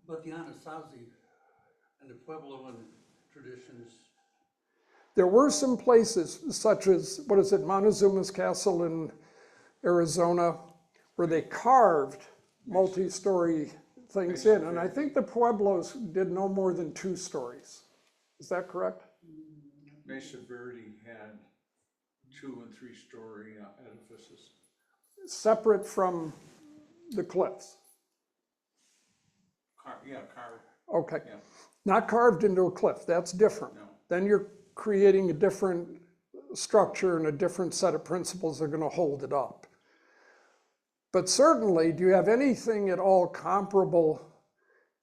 But the Anasazi and the Puebloan traditions. There were some places such as, what is it, Montezuma's Castle in Arizona, where they carved multi-story things in. And I think the Pueblos did no more than 2 stories. Is that correct? Mesa Verde had 2- and 3-story edifices. Separate from the cliffs. Carved. Okay. Yeah. Not carved into a cliff, that's different. No. Then you're creating a different structure and a different set of principles that are going to hold it up. But certainly, do you have anything at all comparable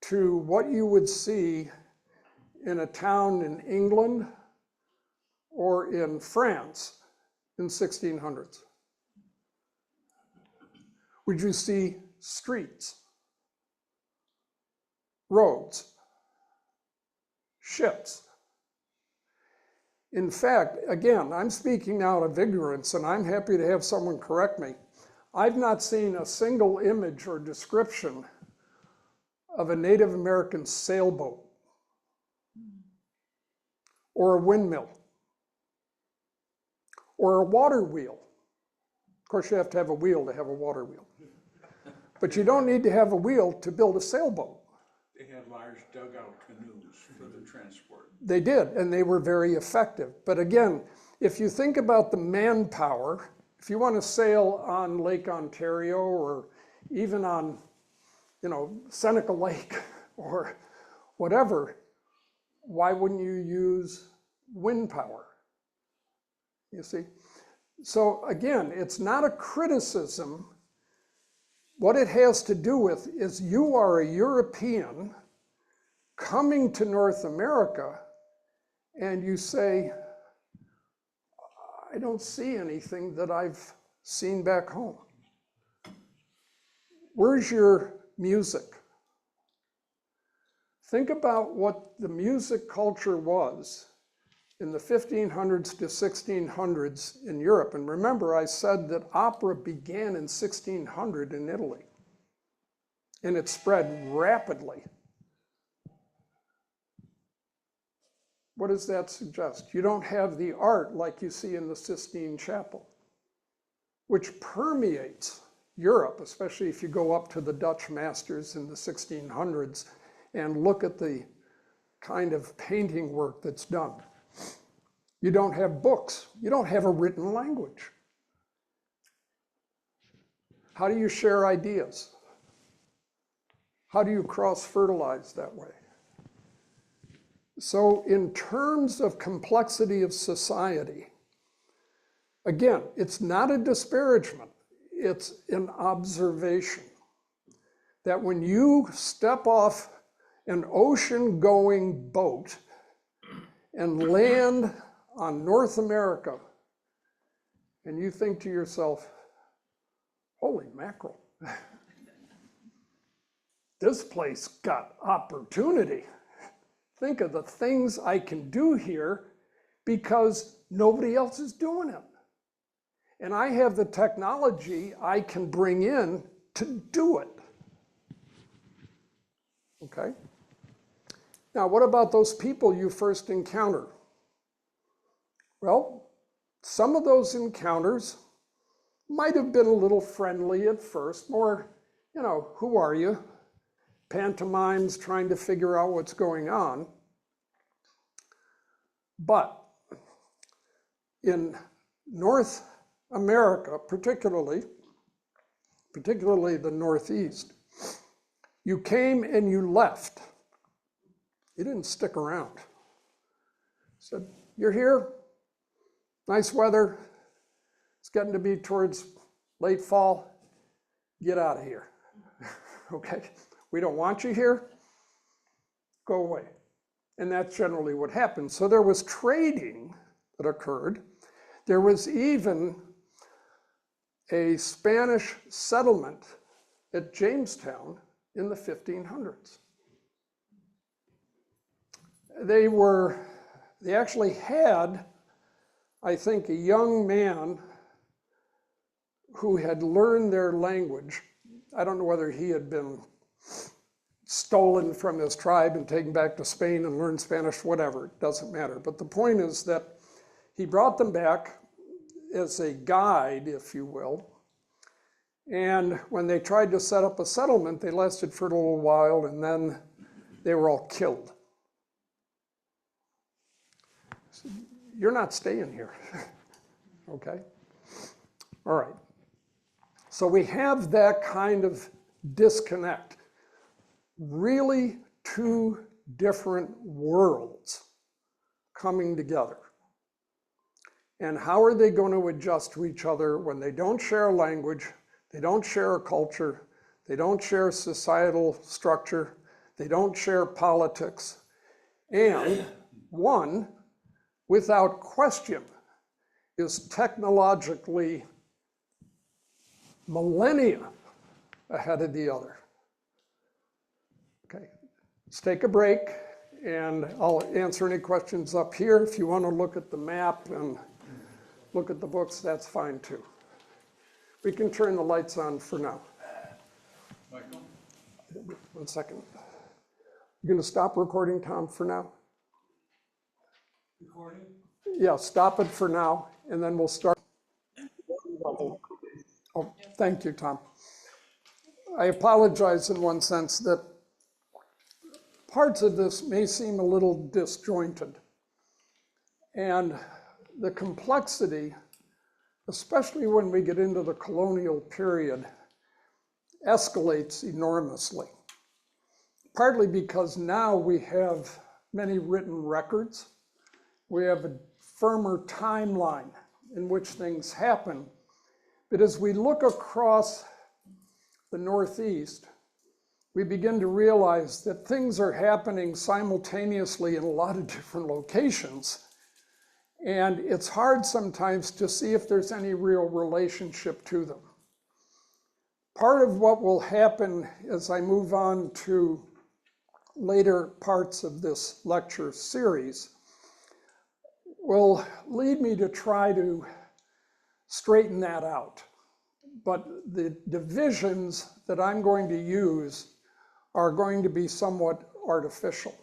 to what you would see in a town in England or in France in 1600s? Would you see streets, roads, ships? In fact, again, I'm speaking out of ignorance, and I'm happy to have someone correct me. I've not seen a single image or description of a Native American sailboat or a windmill or a water wheel. Of course, you have to have a wheel to have a water wheel. But you don't need to have a wheel to build a sailboat. They had large dugout canoes for the transport. They did, and they were very effective. But again, if you think about the manpower, if you want to sail on Lake Ontario or even on, Seneca Lake or whatever, why wouldn't you use wind power? You see? So again, it's not a criticism. What it has to do with is you are a European coming to North America and you say, I don't see anything that I've seen back home. Where's your music? Think about what the music culture was in the 1500s to 1600s in Europe. And remember, I said that opera began in 1600 in Italy, and it spread rapidly. What does that suggest? You don't have the art like you see in the Sistine Chapel, which permeates Europe, especially if you go up to the Dutch masters in the 1600s and look at the kind of painting work that's done. You don't have books. You don't have a written language. How do you share ideas? How do you cross-fertilize that way? So in terms of complexity of society, again, it's not a disparagement. It's an observation that when you step off an ocean-going boat and land on North America, and you think to yourself, holy mackerel, this place got opportunity. Think of the things I can do here because nobody else is doing it. And I have the technology I can bring in to do it. Okay? Now, what about those people you first encounter? Well, some of those encounters might have been a little friendly at first, more you know, who are you? Pantomimes trying to figure out what's going on. But in North America, particularly the Northeast, you came and you left. You didn't stick around. Said, you're here, nice weather, it's getting to be towards late fall, get out of here. Okay, we don't want you here, go away. And that's generally what happened. So there was trading that occurred. There was even a Spanish settlement at Jamestown in the 1500s. They actually had, I think, a young man who had learned their language. I don't know whether he had been stolen from his tribe and taken back to Spain and learned Spanish, whatever, it doesn't matter. But the point is that he brought them back as a guide, if you will. And when they tried to set up a settlement, they lasted for a little while and then they were all killed. So you're not staying here, okay? All right. So we have that kind of disconnect. Really two different worlds coming together. And how are they going to adjust to each other when they don't share a language, they don't share a culture, they don't share societal structure, they don't share politics, and one, without question, is technologically millennia ahead of the other. Okay, let's take a break and I'll answer any questions up here. If you want to look at the map and look at the books, that's fine too. We can turn the lights on for now. Michael? 1 second. You going to stop recording, Tom, for now? Recording? Yeah, stop it for now, and then we'll start. Oh, thank you, Tom. I apologize in one sense that parts of this may seem a little disjointed. And the complexity, especially when we get into the colonial period, escalates enormously. Partly because now we have many written records. We have a firmer timeline in which things happen. But as we look across the Northeast, we begin to realize that things are happening simultaneously in a lot of different locations. And it's hard sometimes to see if there's any real relationship to them. Part of what will happen as I move on to later parts of this lecture series will lead me to try to straighten that out. But the divisions that I'm going to use are going to be somewhat artificial,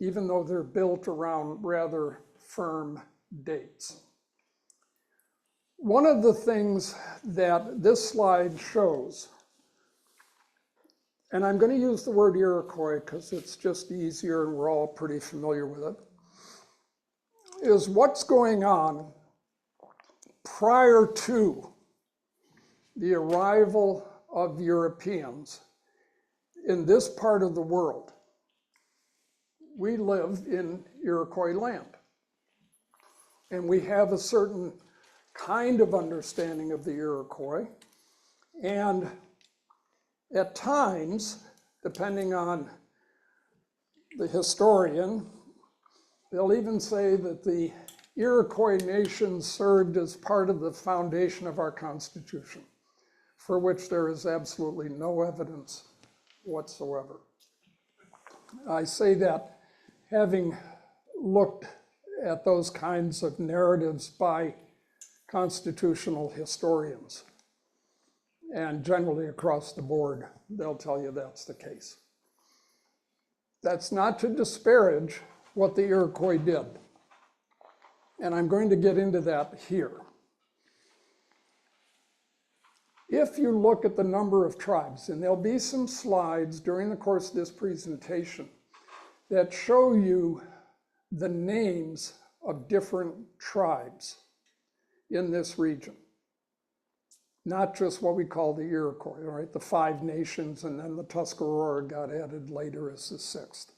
even though they're built around rather firm dates. One of the things that this slide shows, and I'm going to use the word Iroquois because it's just easier and we're all pretty familiar with it, is what's going on prior to the arrival of Europeans in this part of the world. We live in Iroquois land. And we have a certain kind of understanding of the Iroquois. And at times, depending on the historian, they'll even say that the Iroquois nation served as part of the foundation of our Constitution, for which there is absolutely no evidence whatsoever. I say that having looked at those kinds of narratives by constitutional historians, and generally across the board, they'll tell you that's the case. That's not to disparage what the Iroquois did. And I'm going to get into that here. if you look at the number of tribes, and there'll be some slides during the course of this presentation that show you the names of different tribes in this region. Not just what we call the Iroquois, right? The 5 nations, and then the Tuscarora got added later as the 6th.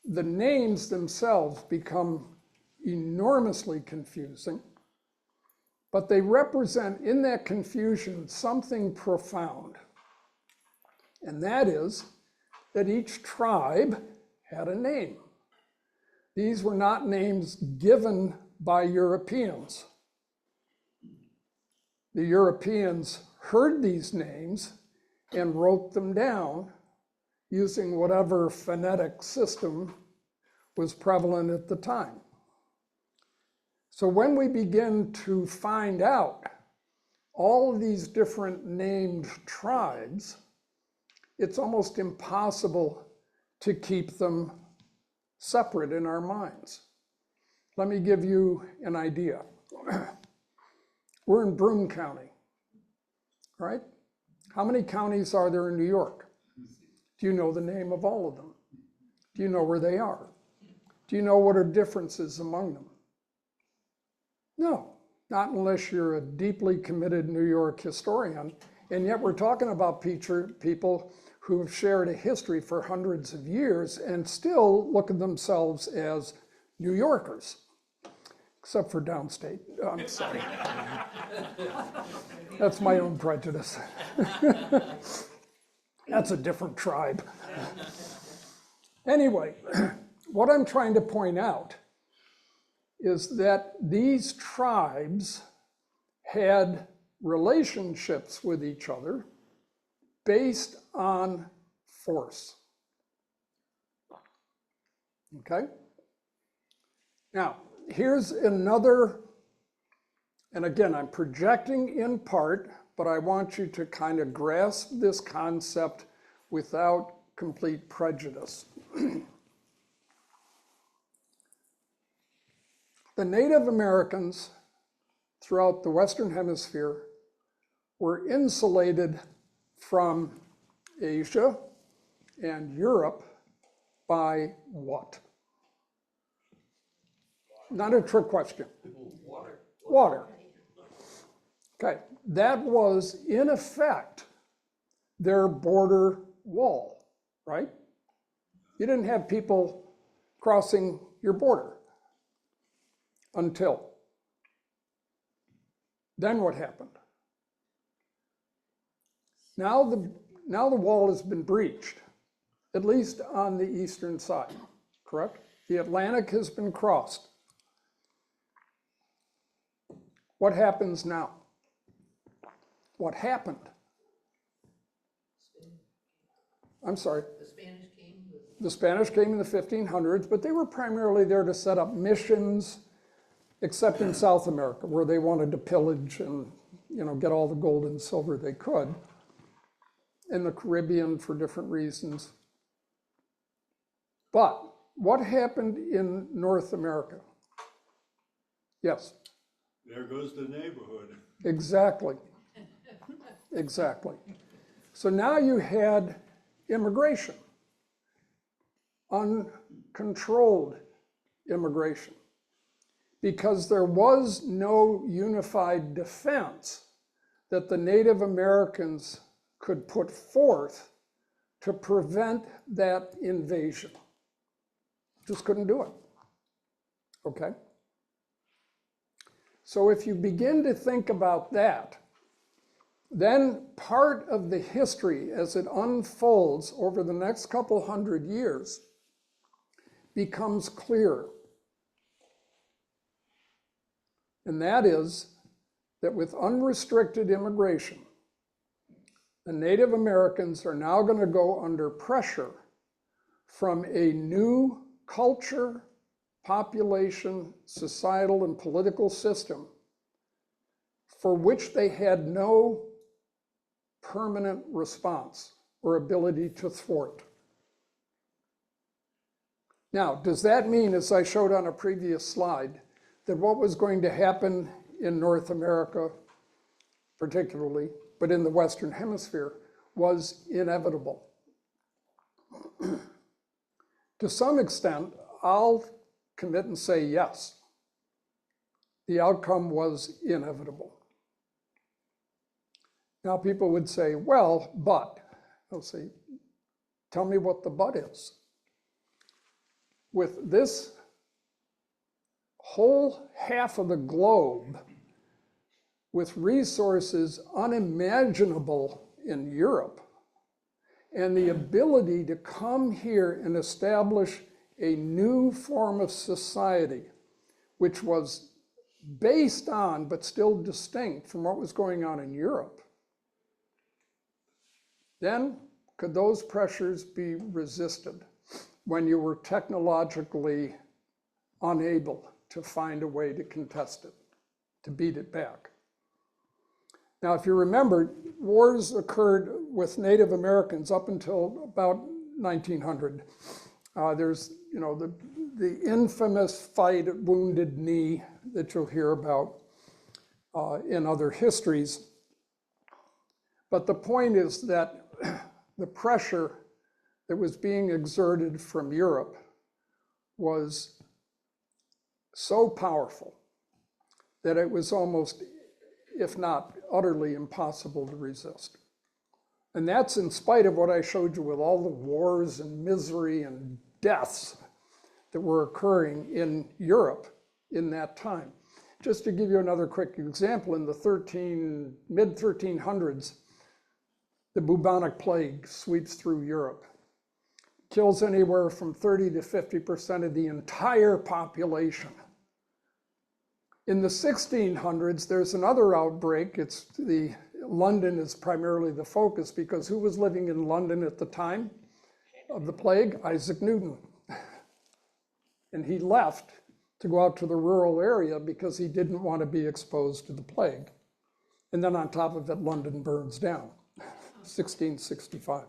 The names themselves become enormously confusing, but they represent in that confusion something profound. And that is that each tribe had a name. These were not names given by Europeans. The Europeans heard these names and wrote them down using whatever phonetic system was prevalent at the time. So when we begin to find out all of these different named tribes, it's almost impossible to keep them separate in our minds. Let me give you an idea. We're in Broome County, right? How many counties are there in New York? Do you know the name of all of them? Do you know where they are? Do you know what are differences among them? No, not unless you're a deeply committed New York historian. And yet we're talking about people who have shared a history for hundreds of years and still look at themselves as New Yorkers, except for downstate. I'm sorry. That's my own prejudice. That's a different tribe. Anyway, what I'm trying to point out is that these tribes had relationships with each other based on force. Okay? Now, here's another, and again, I'm projecting in part, but I want you to kind of grasp this concept without complete prejudice. The Native Americans throughout the Western Hemisphere were insulated from Asia and Europe by what? Not a trick question. Water. Okay, that was in effect their border wall, right? You didn't have people crossing your border until. Then what happened? Now the wall has been breached, at least on the eastern side, correct? The Atlantic has been crossed. What happens now? What happened? I'm sorry. The Spanish came in the 1500s, but they were primarily there to set up missions, except in South America, where they wanted to pillage and get all the gold and silver they could. In the Caribbean for different reasons. But what happened in North America? Yes? There goes the neighborhood. Exactly. Exactly. So now you had immigration, uncontrolled immigration, because there was no unified defense that the Native Americans could put forth to prevent that invasion. Just couldn't do it. Okay? So if you begin to think about that, then part of the history as it unfolds over the next couple hundred years becomes clear. And that is that with unrestricted immigration, the Native Americans are now going to go under pressure from a new culture, population, societal, and political system for which they had no permanent response or ability to thwart. Now, does that mean, as I showed on a previous slide, that what was going to happen in North America particularly, but in the Western Hemisphere, was inevitable. To some extent, I'll commit and say yes. The outcome was inevitable. Now people would say, well, but, they'll say, tell me what the but is. With this whole half of the globe with resources unimaginable in Europe, and the ability to come here and establish a new form of society, which was based on, but still distinct from what was going on in Europe, then could those pressures be resisted when you were technologically unable to find a way to contest it, to beat it back? Now, if you remember, wars occurred with Native Americans up until about 1900. There's, the infamous fight at Wounded Knee that you'll hear about in other histories. But the point is that the pressure that was being exerted from Europe was so powerful that it was almost, if not utterly, impossible to resist. And that's in spite of what I showed you with all the wars and misery and deaths that were occurring in Europe in that time. Just to give you another quick example, in the mid-1300s, the bubonic plague sweeps through Europe, kills anywhere from 30 to 50% of the entire population. In the 1600s, there's another outbreak. London is primarily the focus, because who was living in London at the time of the plague? Isaac Newton. And he left to go out to the rural area because he didn't want to be exposed to the plague. And then on top of it, London burns down, 1665.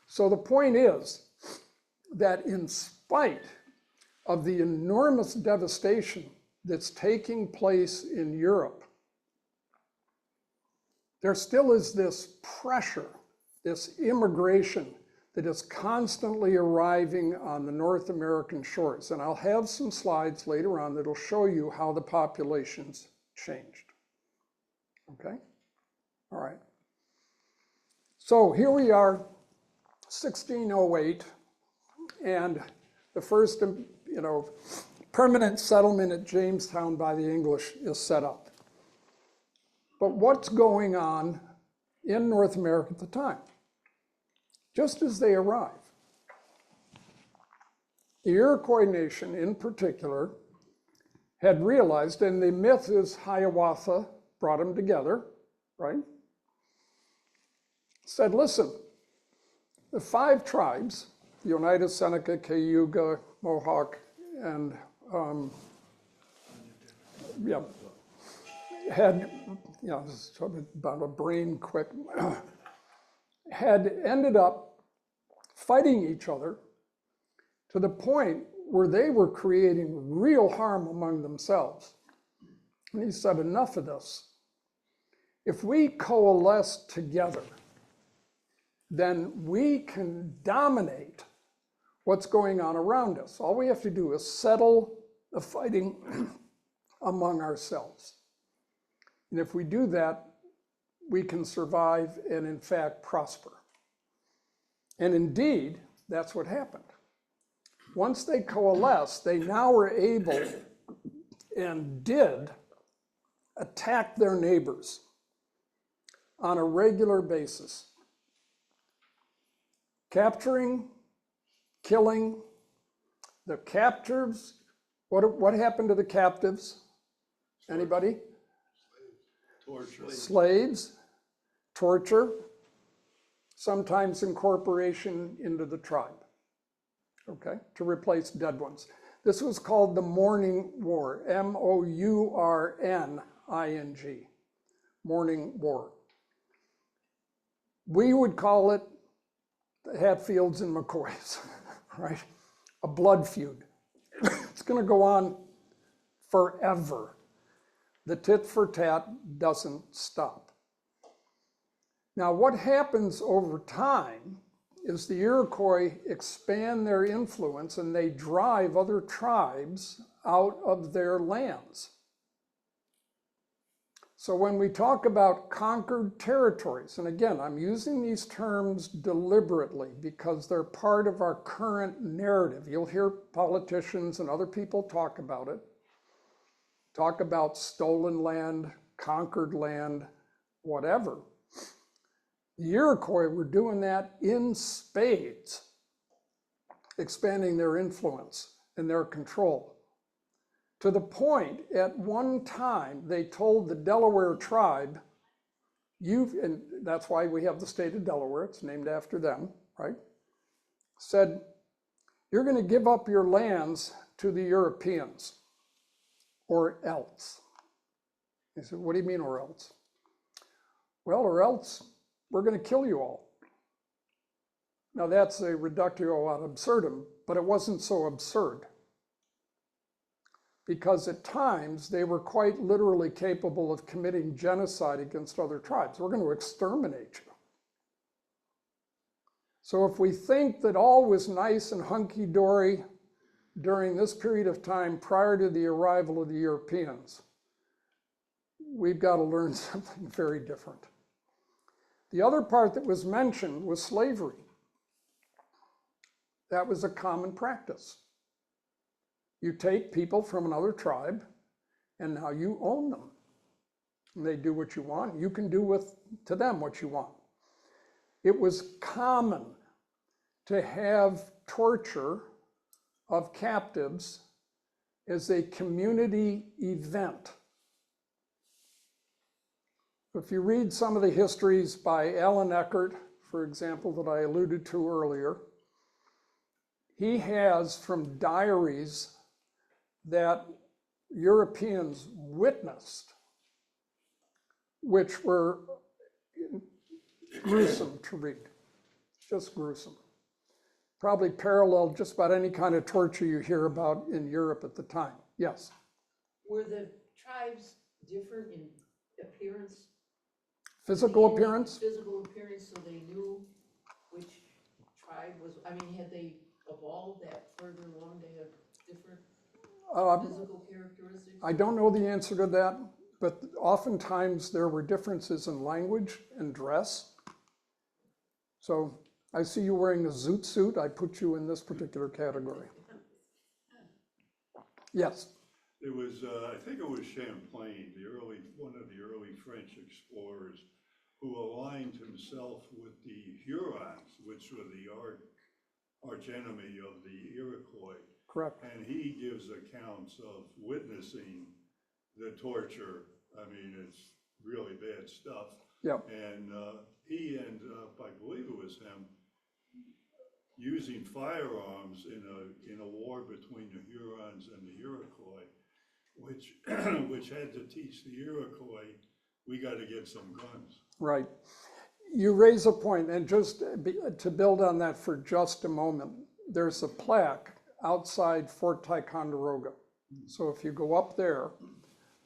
So the point is that in spite of the enormous devastation that's taking place in Europe, there still is this pressure, this immigration that is constantly arriving on the North American shores. And I'll have some slides later on that'll show you how the populations changed. Okay? All right. So here we are, 1608, and the first, permanent settlement at Jamestown by the English is set up. But what's going on in North America at the time? Just as they arrive, the Iroquois nation in particular had realized, and the myth is Hiawatha brought them together, right? Said, listen, the 5 tribes, the Oneida, Seneca, Cayuga, Mohawk, and had, this is sort of about a brain quick, had ended up fighting each other to the point where they were creating real harm among themselves. And he said, enough of this. If we coalesce together, then we can dominate what's going on around us. All we have to do is settle the fighting among ourselves. And if we do that, we can survive and in fact prosper. And indeed, that's what happened. Once they coalesced, they now were able and did attack their neighbors on a regular basis, capturing, killing the captives. What happened to the captives? Anybody? Torture. Slaves, torture, sometimes incorporation into the tribe, okay, to replace dead ones. This was called the Mourning War, M-O-U-R-N-I-N-G, Mourning War. We would call it the Hatfields and McCoys, right? A blood feud. It's going to go on forever. The tit for tat doesn't stop. Now, what happens over time is the Iroquois expand their influence and they drive other tribes out of their lands. So when we talk about conquered territories, and again, I'm using these terms deliberately because they're part of our current narrative. You'll hear politicians and other people talk about it, talk about stolen land, conquered land, whatever. The Iroquois were doing that in spades, expanding their influence and their control. To the point, at one time, they told the Delaware tribe, and that's why we have the state of Delaware, it's named after them, right? Said, you're going to give up your lands to the Europeans, or else. They said, what do you mean, or else? Well, or else we're going to kill you all. Now that's a reductio ad absurdum, but it wasn't so absurd. Because at times they were quite literally capable of committing genocide against other tribes. We're going to exterminate you. So if we think that all was nice and hunky-dory during this period of time prior to the arrival of the Europeans, we've got to learn something very different. The other part that was mentioned was slavery. That was a common practice. You take people from another tribe and now you own them. And they do what you want. You can do to them what you want. It was common to have torture of captives as a community event. If you read some of the histories by Alan Eckert, for example, that I alluded to earlier, he has from diaries that Europeans witnessed, which were gruesome to read, just gruesome. Probably paralleled just about any kind of torture you hear about in Europe at the time. Yes? Were the tribes different in appearance? Physical appearance? Physical appearance, so they knew which tribe was, I mean, had they evolved that further along, they have different physical characteristics? I don't know the answer to that, but oftentimes there were differences in language and dress. So I see you wearing a zoot suit, I put you in this particular category. Yes? It was, I think it was Champlain, one of the early French explorers, who aligned himself with the Hurons, which were the arch enemy of the Iroquois. Correct. And he gives accounts of witnessing the torture. I mean, it's really bad stuff. Yep. And he ended up, I believe it was him, using firearms in a war between the Hurons and the Iroquois, which had to teach the Iroquois, we got to get some guns. Right. You raise a point, and just to build on that for just a moment, there's a plaque outside Fort Ticonderoga. So if you go up there,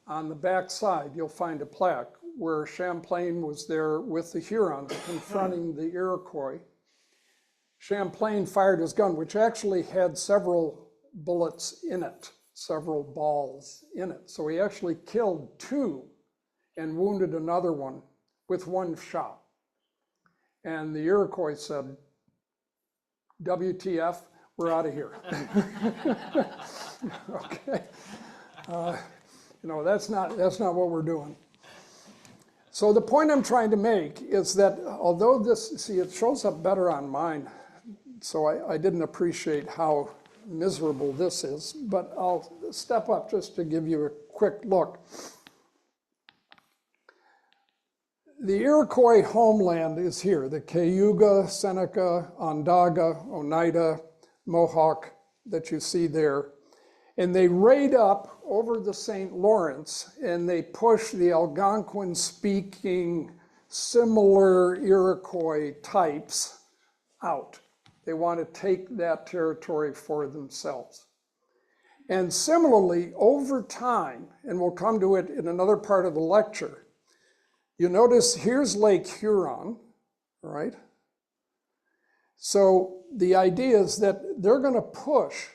on the back side, you'll find a plaque where Champlain was there with the Hurons confronting the Iroquois. Champlain fired his gun, which actually had several bullets in it, several balls in it. So he actually killed 2 and wounded another one with 1 shot. And the Iroquois said, WTF, we're out of here. Okay. That's not what we're doing. So the point I'm trying to make is that although this, see, it shows up better on mine, so I didn't appreciate how miserable this is, but I'll step up just to give you a quick look. The Iroquois homeland is here, the Cayuga, Seneca, Onondaga, Oneida, Mohawk that you see there. And they raid up over the St. Lawrence and they push the Algonquin-speaking, similar Iroquois types out. They want to take that territory for themselves. And similarly, over time, and we'll come to it in another part of the lecture, you notice here's Lake Huron, right? So the idea is that they're going to push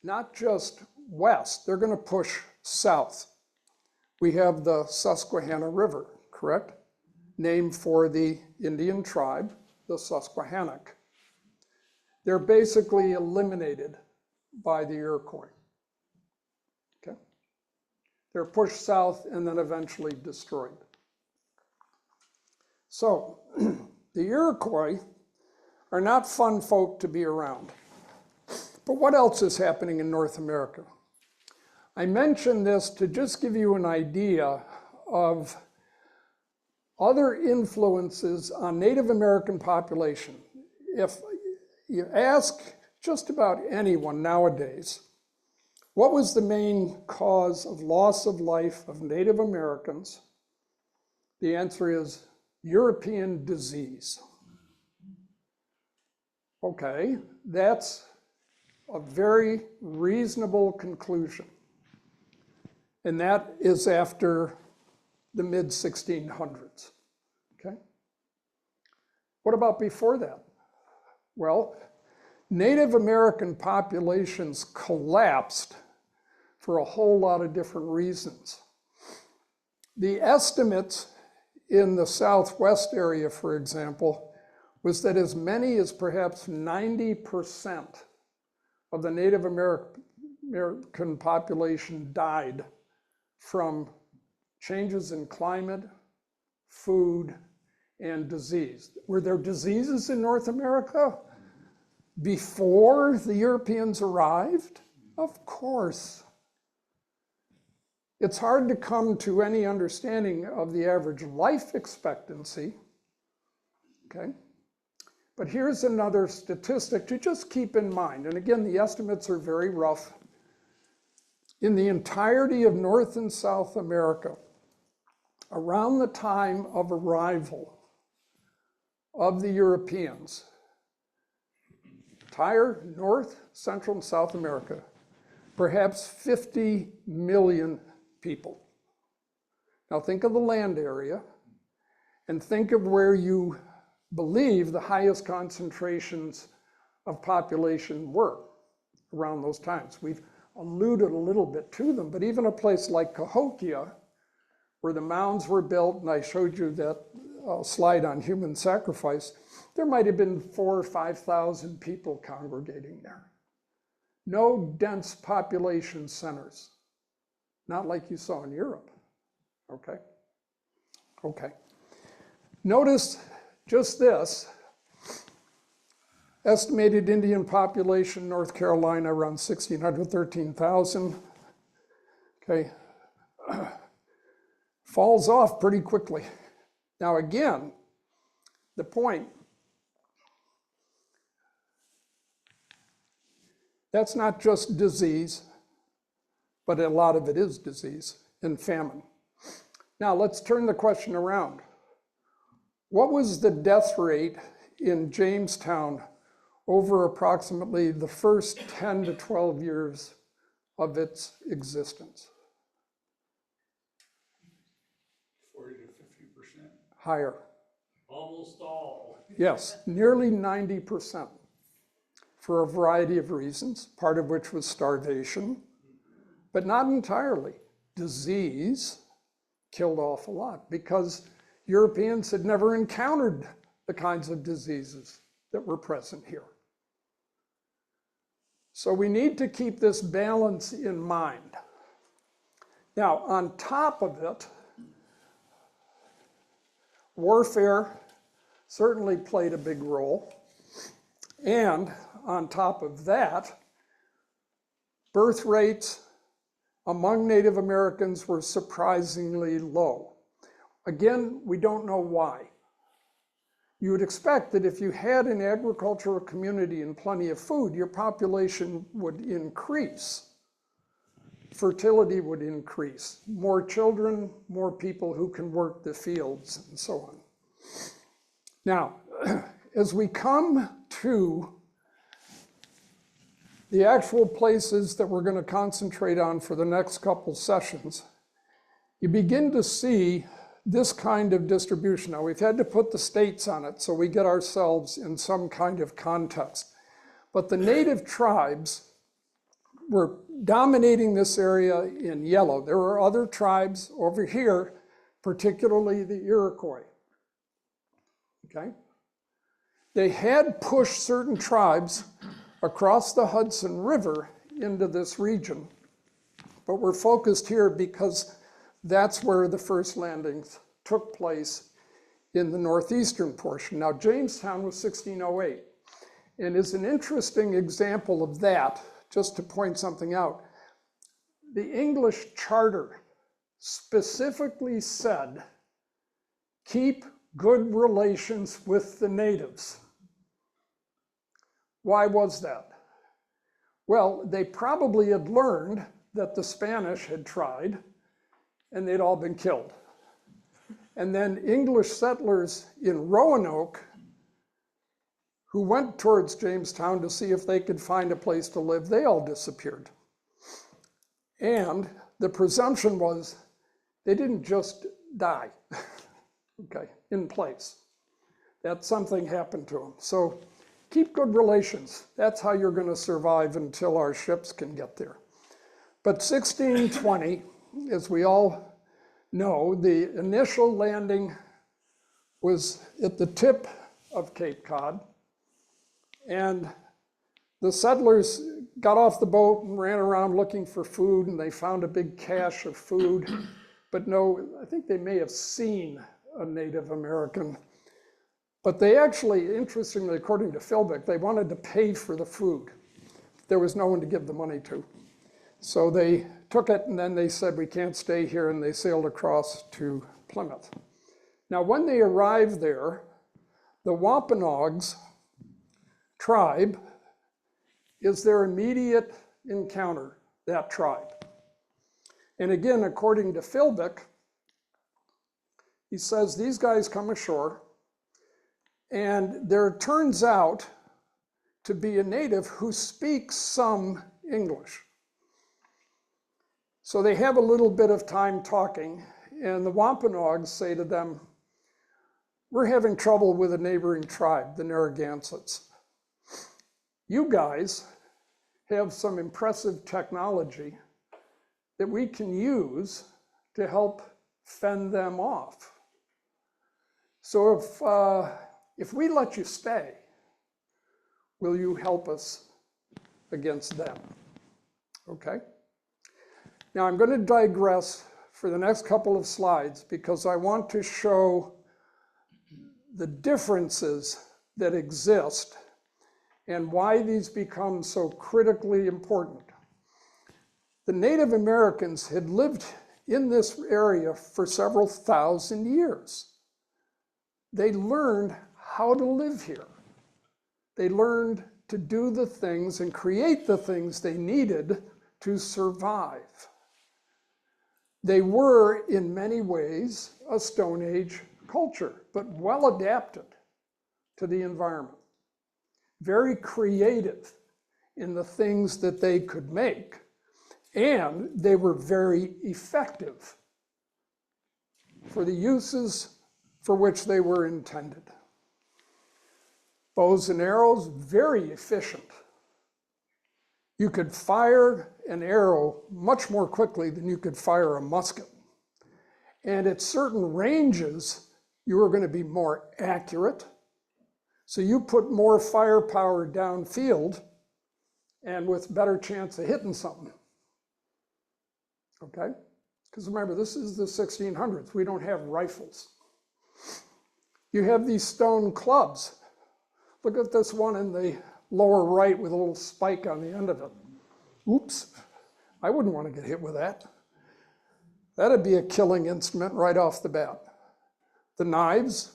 not just west, they're going to push south. We have the Susquehanna River, correct? Named for the Indian tribe, the Susquehannock. They're basically eliminated by the Iroquois. Okay? They're pushed south and then eventually destroyed. So the Iroquois are not fun folk to be around. But what else is happening in North America? I mention this to just give you an idea of other influences on Native American population. If you ask just about anyone nowadays, what was the main cause of loss of life of Native Americans? The answer is European disease. Okay, that's a very reasonable conclusion. And that is after the mid-1600s, okay? What about before that? Well, Native American populations collapsed for a whole lot of different reasons. The estimates in the Southwest area, for example, was that as many as perhaps 90% of the Native American population died from changes in climate, food, and disease. Were there diseases in North America before the Europeans arrived? Of course. It's hard to come to any understanding of the average life expectancy, okay? But here's another statistic to just keep in mind. And again, the estimates are very rough. In the entirety of North and South America, around the time of arrival of the Europeans, entire North, Central, and South America, perhaps 50 million people. Now think of the land area and think of where you believe the highest concentrations of population were around those times. We've alluded a little bit to them, but even a place like Cahokia, where the mounds were built, and I showed you that slide on human sacrifice, there might have been 4,000 or 5,000 people congregating there. No dense population centers, not like you saw in Europe, okay? Okay. Notice just this, estimated Indian population, North Carolina, around 1,600, 13,000, okay? Falls off pretty quickly. Now again, the point, that's not just disease, but a lot of it is disease and famine. Now let's turn the question around. What was the death rate in Jamestown over approximately the first 10 to 12 years of its existence? 40 to 50%. Higher. Almost all. Yes, nearly 90% for a variety of reasons, part of which was starvation, but not entirely. Disease killed off a lot because Europeans had never encountered the kinds of diseases that were present here. So we need to keep this balance in mind. Now, on top of it, warfare certainly played a big role. And on top of that, birth rates among Native Americans were surprisingly low. Again, we don't know why. You would expect that if you had an agricultural community and plenty of food, your population would increase. Fertility would increase. More children, more people who can work the fields, and so on. Now, as we come to the actual places that we're going to concentrate on for the next couple sessions, you begin to see this kind of distribution. Now, we've had to put the states on it so we get ourselves in some kind of context. But the native tribes were dominating this area in yellow. There were other tribes over here, particularly the Iroquois. Okay? They had pushed certain tribes across the Hudson River into this region, but we're focused here because that's where the first landings took place in the northeastern portion. Now, Jamestown was 1608, and is an interesting example of that, just to point something out. The English charter specifically said, keep good relations with the natives. Why was that? Well, they probably had learned that the Spanish had tried and they'd all been killed. And then English settlers in Roanoke, who went towards Jamestown to see if they could find a place to live, they all disappeared. And the presumption was they didn't just die, okay, in place. That something happened to them. So keep good relations. That's how you're going to survive until our ships can get there. But 1620, as we all know, the initial landing was at the tip of Cape Cod. And the settlers got off the boat and ran around looking for food, and they found a big cache of food. But no, I think they may have seen a Native American. But they actually, interestingly, according to Philbick, they wanted to pay for the food. There was no one to give the money to. So they took it, and then they said, we can't stay here, and they sailed across to Plymouth. Now, when they arrived there, the Wampanoags tribe is their immediate encounter, that tribe. And again, according to Philbick, he says these guys come ashore, and there turns out to be a native who speaks some English. So they have a little bit of time talking, and the Wampanoags say to them, we're having trouble with a neighboring tribe, the Narragansetts. You guys have some impressive technology that we can use to help fend them off. So if we let you stay, will you help us against them? Okay? Now I'm going to digress for the next couple of slides because I want to show the differences that exist and why these become so critically important. The Native Americans had lived in this area for several thousand years. They learned how to live here. They learned to do the things and create the things they needed to survive. They were, in many ways, a Stone Age culture, but well adapted to the environment. Very creative in the things that they could make, and they were very effective for the uses for which they were intended. Bows and arrows, very efficient. You could fire an arrow much more quickly than you could fire a musket. And at certain ranges, you were going to be more accurate. So you put more firepower downfield and with better chance of hitting something. Okay? Because remember, this is the 1600s. We don't have rifles. You have these stone clubs. Look at this one in the lower right with a little spike on the end of it. Oops, I wouldn't want to get hit with that. That'd be a killing instrument right off the bat. The knives,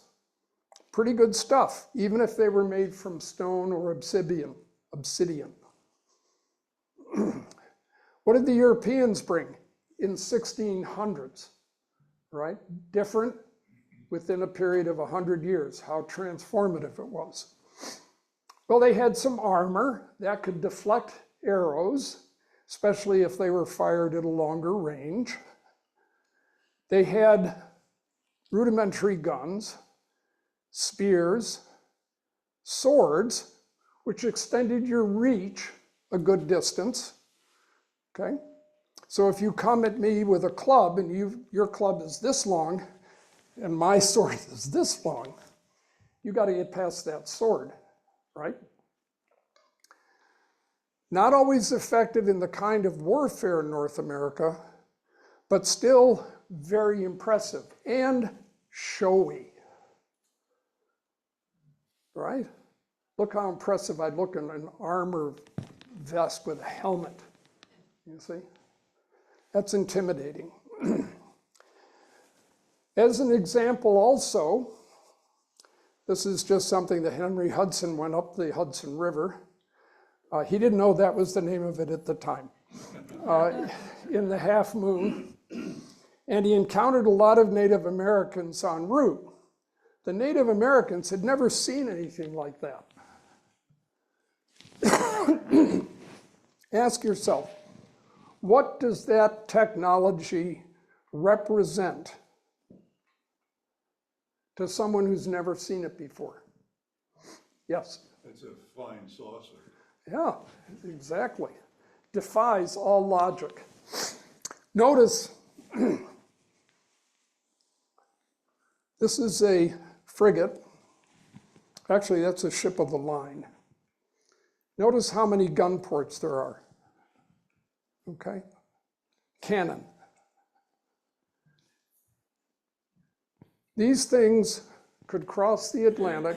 pretty good stuff, even if they were made from stone or obsidian. What did the Europeans bring in 1600s, right? Different within a period of 100 years, how transformative it was. Well, they had some armor that could deflect arrows, especially if they were fired at a longer range. They had rudimentary guns, spears, swords, which extended your reach a good distance, okay? So if you come at me with a club and your club is this long and my sword is this long, you got to get past that sword, right? Not always effective in the kind of warfare in North America, but still very impressive and showy, right? Look how impressive I'd look in an armor vest with a helmet, you see? That's intimidating. As an example also, this is just something that Henry Hudson went up the Hudson River. He didn't know that was the name of it at the time. In the Half Moon, and he encountered a lot of Native Americans en route. The Native Americans had never seen anything like that. Ask yourself, what does that technology represent to someone who's never seen it before? Yes? It's a flying saucer. Yeah, exactly. Defies all logic. Notice, this is a frigate. Actually, that's a ship of the line. Notice how many gun ports there are. Okay? Cannon. These things could cross the Atlantic.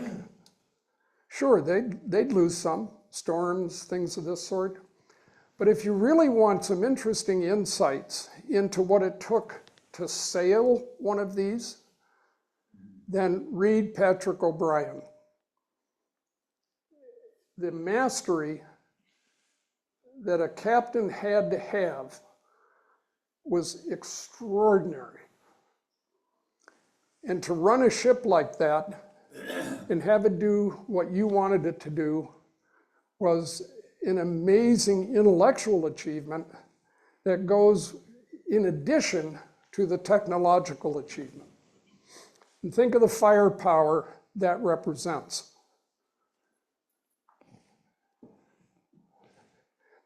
Sure, they'd lose some, storms, things of this sort. But if you really want some interesting insights into what it took to sail one of these, then read Patrick O'Brien. The mastery that a captain had to have was extraordinary. And to run a ship like that and have it do what you wanted it to do was an amazing intellectual achievement that goes in addition to the technological achievement. And think of the firepower that represents.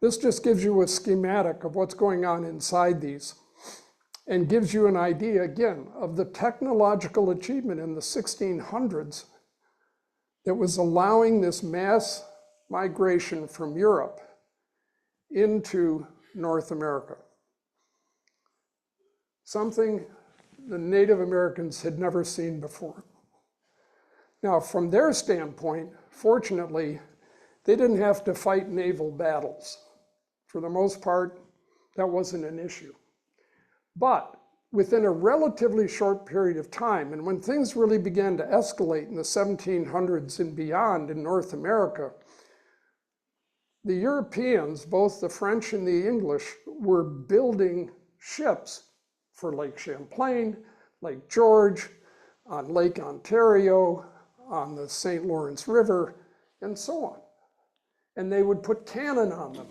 This just gives you a schematic of what's going on inside these and gives you an idea, again, of the technological achievement in the 1600s that was allowing this mass migration from Europe into North America. Something the Native Americans had never seen before. Now, from their standpoint, fortunately, they didn't have to fight naval battles. For the most part, that wasn't an issue. But within a relatively short period of time, and when things really began to escalate in the 1700s and beyond in North America, the Europeans, both the French and the English, were building ships for Lake Champlain, Lake George, on Lake Ontario, on the St. Lawrence River, and so on. And they would put cannon on them.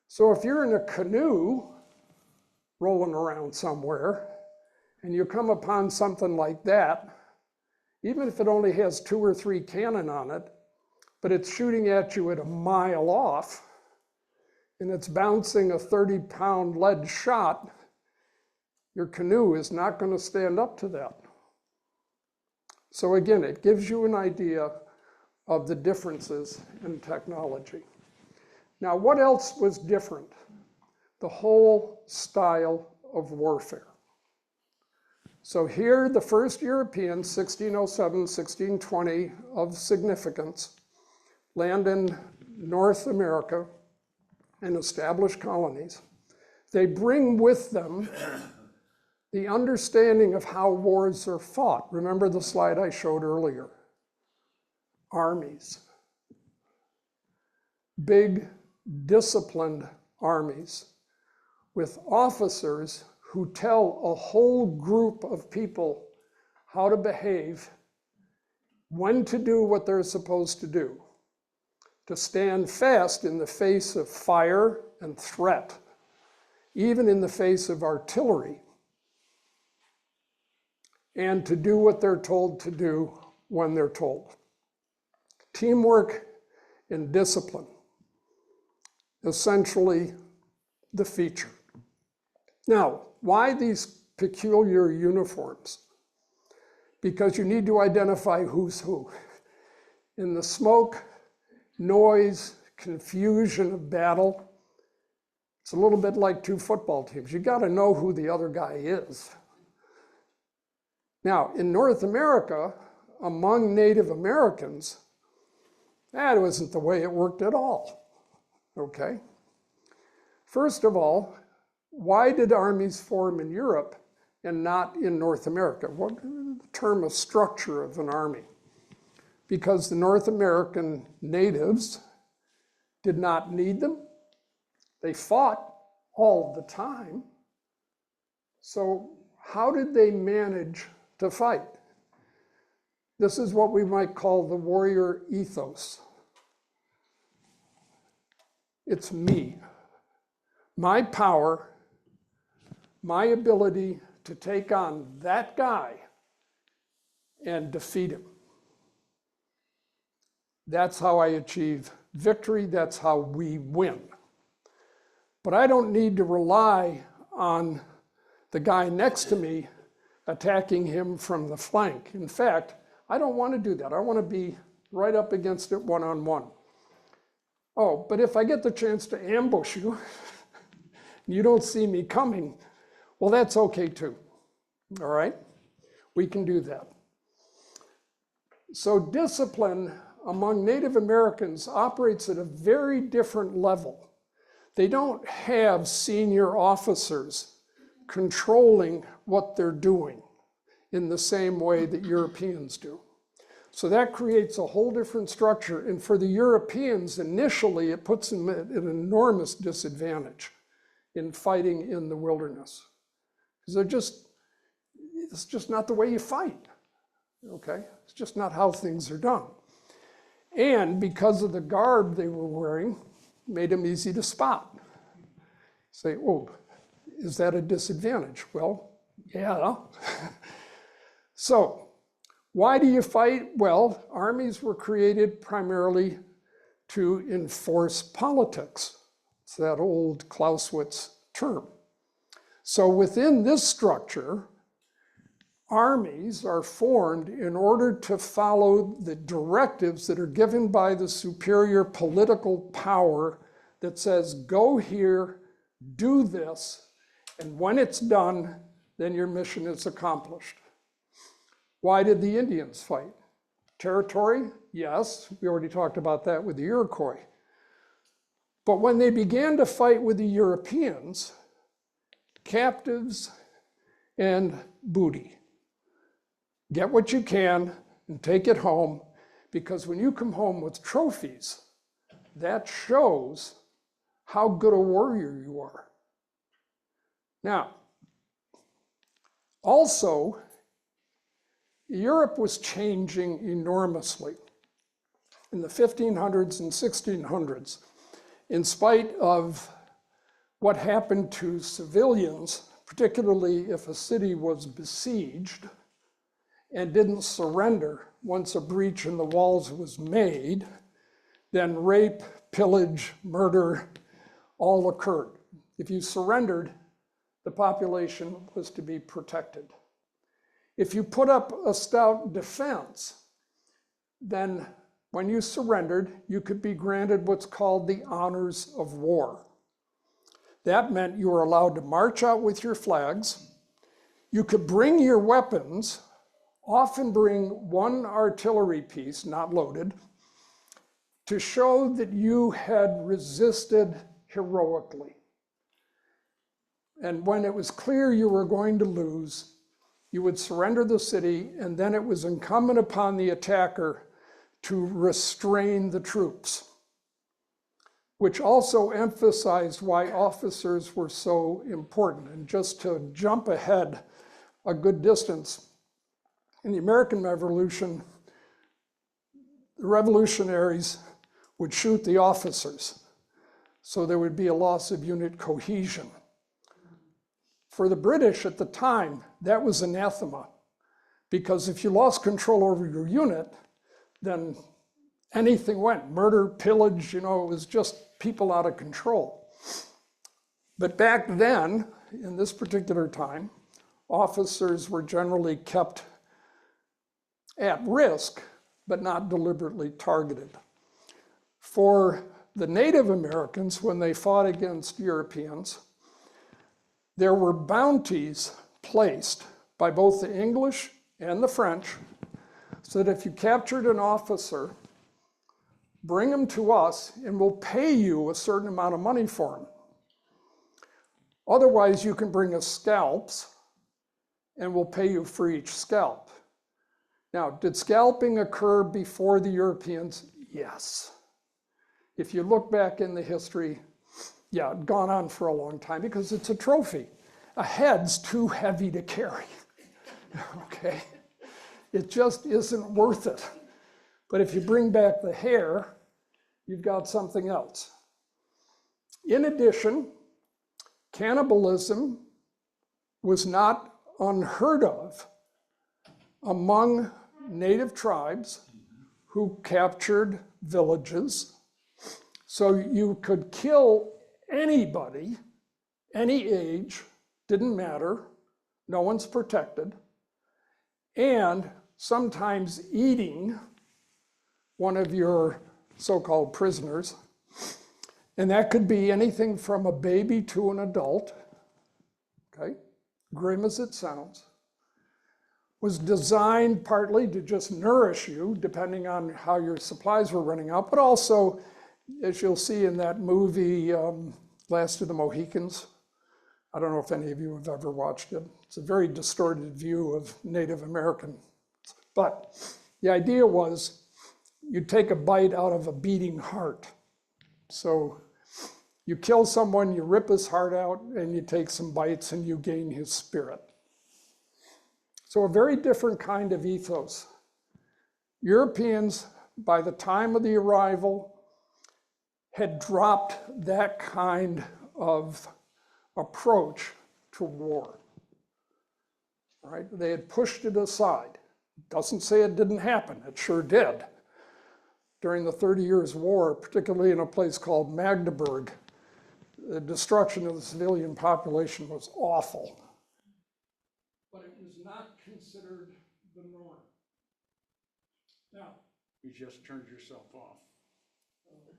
So if you're in a canoe rolling around somewhere, and you come upon something like that, even if it only has 2 or 3 cannon on it, but it's shooting at you at a mile off, and it's bouncing a 30-pound lead shot, your canoe is not going to stand up to that. So again, it gives you an idea of the differences in technology. Now, what else was different? The whole style of warfare. So here, the first Europeans, 1607, 1620, of significance, land in North America and establish colonies. They bring with them the understanding of how wars are fought. Remember the slide I showed earlier? Armies. Big, disciplined armies with officers who tell a whole group of people how to behave, when to do what they're supposed to do. to stand fast in the face of fire and threat, even in the face of artillery, and to do what they're told to do when they're told. Teamwork and discipline, essentially the feature. Now, why these peculiar uniforms? Because you need to identify who's who. In the smoke, noise, confusion of battle, it's a little bit like two football teams. You got to know who the other guy is. Now, in North America, among Native Americans, that wasn't the way it worked at all, okay? First of all, why did armies form in Europe and not in North America? What is the term of structure of an army? Because the North American natives did not need them. They fought all the time. So how did they manage to fight? This is what we might call the warrior ethos. It's me, my power, my ability to take on that guy and defeat him. That's how I achieve victory. That's how we win. But I don't need to rely on the guy next to me attacking him from the flank. In fact, I don't want to do that. I want to be right up against it one-on-one. Oh, but if I get the chance to ambush you, and you don't see me coming, well, that's okay too. All right? We can do that. So discipline among Native Americans operates at a very different level. They don't have senior officers controlling what they're doing in the same way that Europeans do. So that creates a whole different structure. And for the Europeans, initially, it puts them at an enormous disadvantage in fighting in the wilderness. Because it's just not the way you fight, okay? It's just not how things are done. And because of the garb they were wearing, made them easy to spot. Say, oh, is that a disadvantage? Well, yeah. So, why do you fight? Well, armies were created primarily to enforce politics. It's that old Clausewitz term. So within this structure, armies are formed in order to follow the directives that are given by the superior political power that says, go here, do this, and when it's done, then your mission is accomplished. Why did the Indians fight? Territory? Yes, we already talked about that with the Iroquois. But when they began to fight with the Europeans, captives and booty. Get what you can and take it home, because when you come home with trophies, that shows how good a warrior you are. Now, also, Europe was changing enormously in the 1500s and 1600s. In spite of what happened to civilians, particularly if a city was besieged and didn't surrender once a breach in the walls was made, then rape, pillage, murder all occurred. If you surrendered, the population was to be protected. If you put up a stout defense, then when you surrendered, you could be granted what's called the honors of war. That meant you were allowed to march out with your flags. You could bring your weapons, often bring one artillery piece, not loaded, to show that you had resisted heroically. And when it was clear you were going to lose, you would surrender the city, and then it was incumbent upon the attacker to restrain the troops, which also emphasized why officers were so important. And just to jump ahead a good distance, in the American Revolution, the revolutionaries would shoot the officers. So there would be a loss of unit cohesion. For the British at the time, that was anathema, because if you lost control over your unit, then anything went. Murder, pillage, it was just people out of control. But back then, in this particular time, officers were generally kept at risk, but not deliberately targeted. For the Native Americans, when they fought against Europeans, there were bounties placed by both the English and the French, so that if you captured an officer, bring him to us and we'll pay you a certain amount of money for him. Otherwise, you can bring us scalps and we'll pay you for each scalp. Now, did scalping occur before the Europeans? Yes. If you look back in the history, yeah, it'd gone on for a long time because it's a trophy. A head's too heavy to carry, okay? It just isn't worth it. But if you bring back the hair, you've got something else. In addition, cannibalism was not unheard of among native tribes who captured villages. So you could kill anybody, any age, didn't matter, no one's protected, and sometimes eating one of your so-called prisoners. And that could be anything from a baby to an adult, okay? Grim as it sounds. Was designed partly to just nourish you, depending on how your supplies were running out, but also, as you'll see in that movie, Last of the Mohicans. I don't know if any of you have ever watched it. It's a very distorted view of Native Americans. But the idea was you take a bite out of a beating heart. So you kill someone, you rip his heart out, and you take some bites and you gain his spirit. So a very different kind of ethos. Europeans, by the time of the arrival, had dropped that kind of approach to war, right? They had pushed it aside. Doesn't say it didn't happen, it sure did. During the 30 Years' War, particularly in a place called Magdeburg, the destruction of the civilian population was awful. But it was not considered the norm. Now, You just turned yourself off. okay.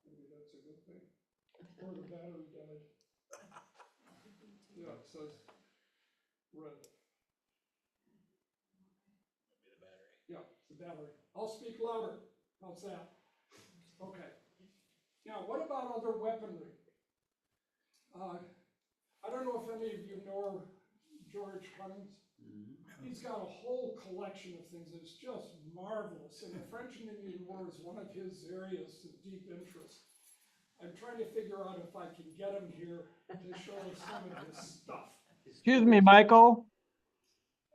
Maybe that's a good thing. Or the battery died. Yeah, it says red. Yeah, it's the battery. I'll speak louder. How's that? Okay. Now, what about other weaponry? I don't know if any of you know George Cummings. He's got a whole collection of things that's just marvelous. And the French and Indian War is one of his areas of deep interest. I'm trying to figure out if I can get him here to show us some of his stuff. Excuse me, Michael.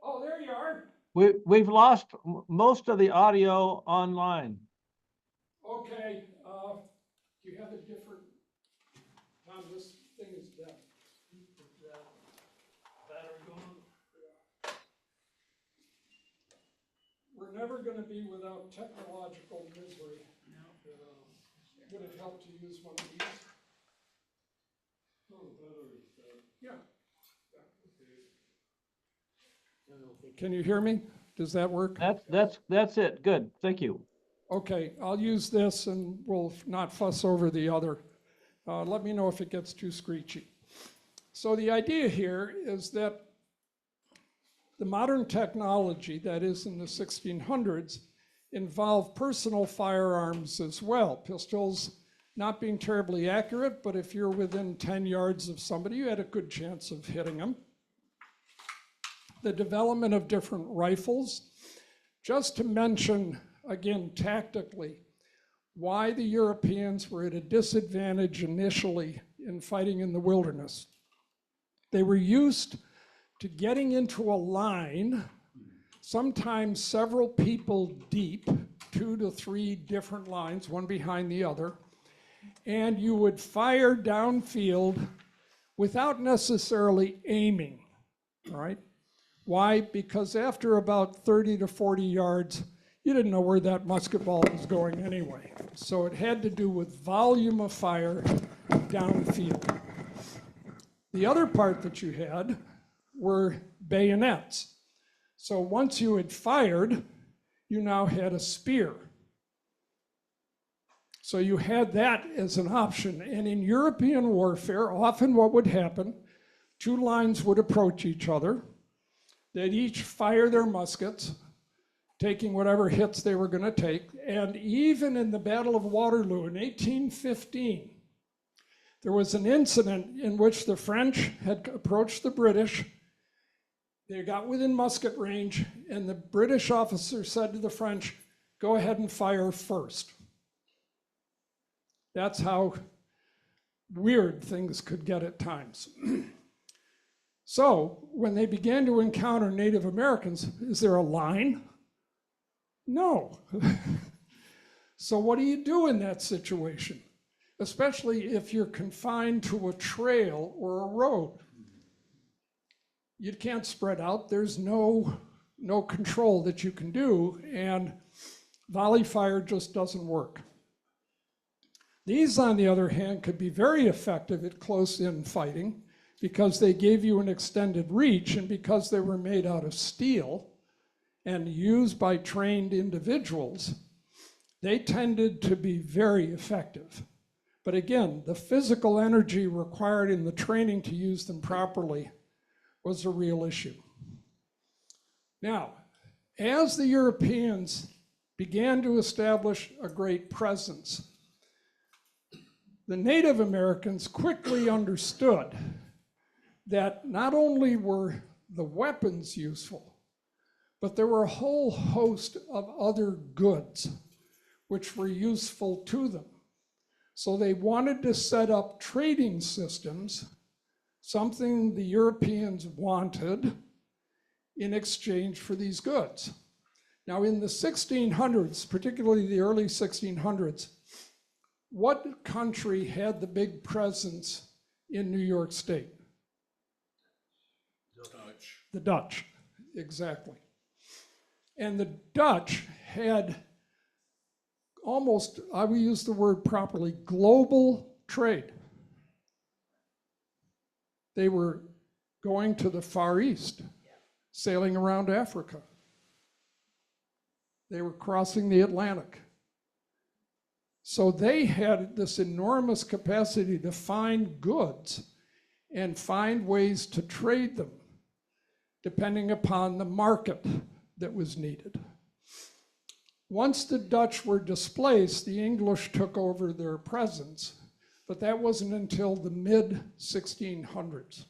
Oh, there you are. We've lost most of the audio online. Okay, do you have a different, Tom, this thing is dead. Battery going? We're never gonna be without technological misery. Would it help to use one of these? Oh, the battery's dead. Yeah. Can you hear me? Does that work? That's it. Good. Thank you. Okay, I'll use this and we'll not fuss over the other. Let me know if it gets too screechy. So the idea here is that the modern technology that is in the 1600s involved personal firearms as well. Pistols not being terribly accurate, but if you're within 10 yards of somebody, you had a good chance of hitting them. The development of different rifles, just to mention, again, tactically, why the Europeans were at a disadvantage initially in fighting in the wilderness. They were used to getting into a line, sometimes several people deep, 2 to 3 different lines, one behind the other, and you would fire downfield without necessarily aiming, all right? Why? Because after about 30 to 40 yards, you didn't know where that musket ball was going anyway. So it had to do with volume of fire downfield. The other part that you had were bayonets. So once you had fired, you now had a spear. So you had that as an option. And in European warfare, often what would happen, 2 lines would approach each other. They'd each fire their muskets, taking whatever hits they were going to take. And even in the Battle of Waterloo in 1815, there was an incident in which the French had approached the British. They got within musket range, and the British officer said to the French, "Go ahead and fire first." That's how weird things could get at times. So when they began to encounter Native Americans, is there a line? No. So what do you do in that situation? Especially if you're confined to a trail or a road. You can't spread out. There's no control that you can do, and volley fire just doesn't work. These, on the other hand, could be very effective at close-in fighting because they gave you an extended reach, and because they were made out of steel and used by trained individuals, they tended to be very effective. But again, the physical energy required in the training to use them properly was a real issue. Now, as the Europeans began to establish a great presence, the Native Americans quickly understood that not only were the weapons useful, but there were a whole host of other goods which were useful to them. So they wanted to set up trading systems, something the Europeans wanted in exchange for these goods. Now in the 1600s, particularly the early 1600s, what country had the big presence in New York State? Dutch. The Dutch, exactly. And the Dutch had almost, I will use the word properly, global trade. They were going to the Far East, sailing around Africa. They were crossing the Atlantic. So they had this enormous capacity to find goods and find ways to trade them, depending upon the market that was needed. Once the Dutch were displaced, the English took over their presence, but that wasn't until the mid-1600s,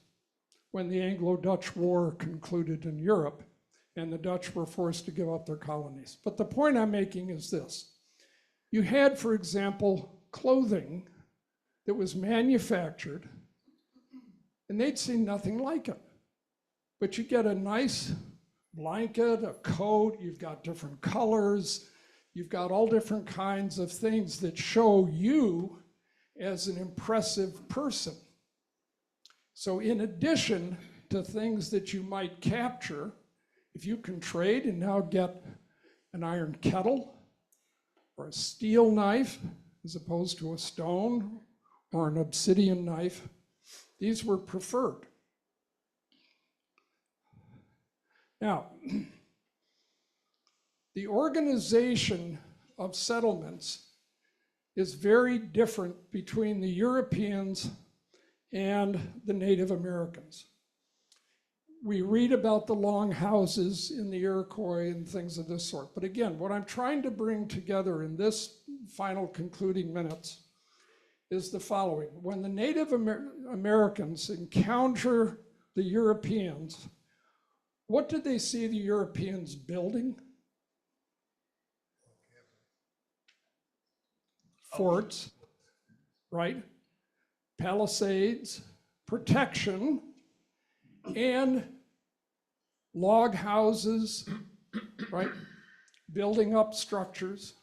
when the Anglo-Dutch War concluded in Europe, and the Dutch were forced to give up their colonies. But the point I'm making is this. You had, for example, clothing that was manufactured, and they'd seen nothing like it. But you get a nice blanket, a coat, you've got different colors, you've got all different kinds of things that show you as an impressive person. So in addition to things that you might capture, if you can trade and now get an iron kettle or a steel knife as opposed to a stone or an obsidian knife, these were preferred. Now, the organization of settlements is very different between the Europeans and the Native Americans. We read about the long houses in the Iroquois and things of this sort. But again, what I'm trying to bring together in this final concluding minutes is the following. When the Native Americans encounter the Europeans, what did they see the Europeans building? Forts, right? Palisades, protection, and log houses, right? Building up structures.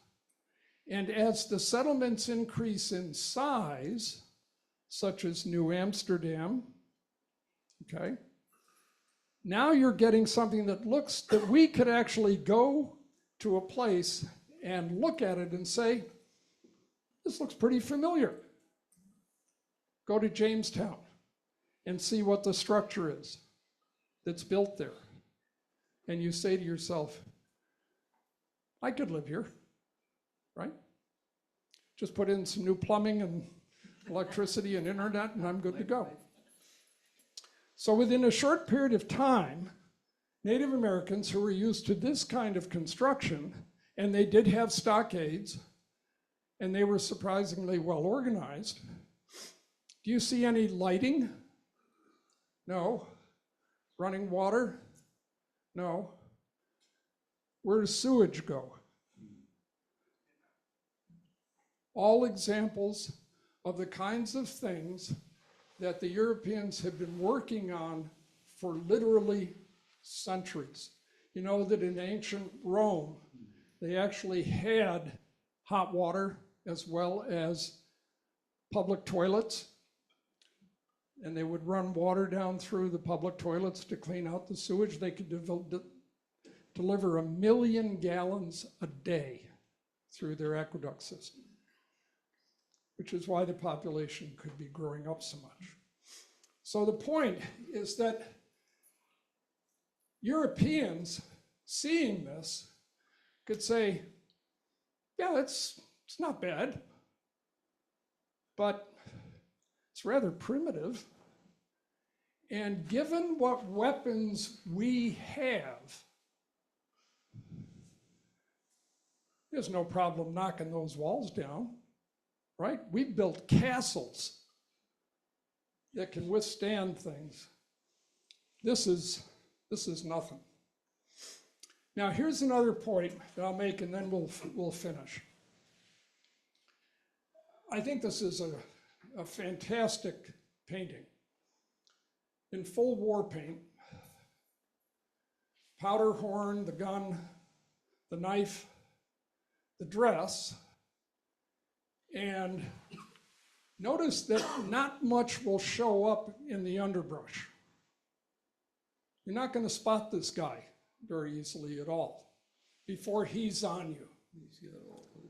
And as the settlements increase in size, such as New Amsterdam, okay, now you're getting something that we could actually go to a place and look at it and say, this looks pretty familiar. Go to Jamestown and see what the structure is that's built there. And you say to yourself, I could live here, right? Just put in some new plumbing and electricity and internet and I'm good to go. So within a short period of time, Native Americans who were used to this kind of construction, and they did have stockades, and they were surprisingly well organized. Do you see any lighting? No. Running water? No. Where does sewage go? All examples of the kinds of things that the Europeans have been working on for literally centuries. You know that in ancient Rome, they actually had hot water as well as public toilets, and they would run water down through the public toilets to clean out the sewage. They could deliver 1 million gallons a day through their aqueduct system, which is why the population could be growing up so much. So the point is that Europeans seeing this could say, yeah, it's not bad, but it's rather primitive. And given what weapons we have, there's no problem knocking those walls down, right? We've built castles that can withstand things. This is nothing. Now here's another point that I'll make, and then we'll finish. I think this is a fantastic painting. In full war paint, powder horn, the gun, the knife, the dress, and notice that not much will show up in the underbrush. You're not going to spot this guy very easily at all before he's on you. He's got all the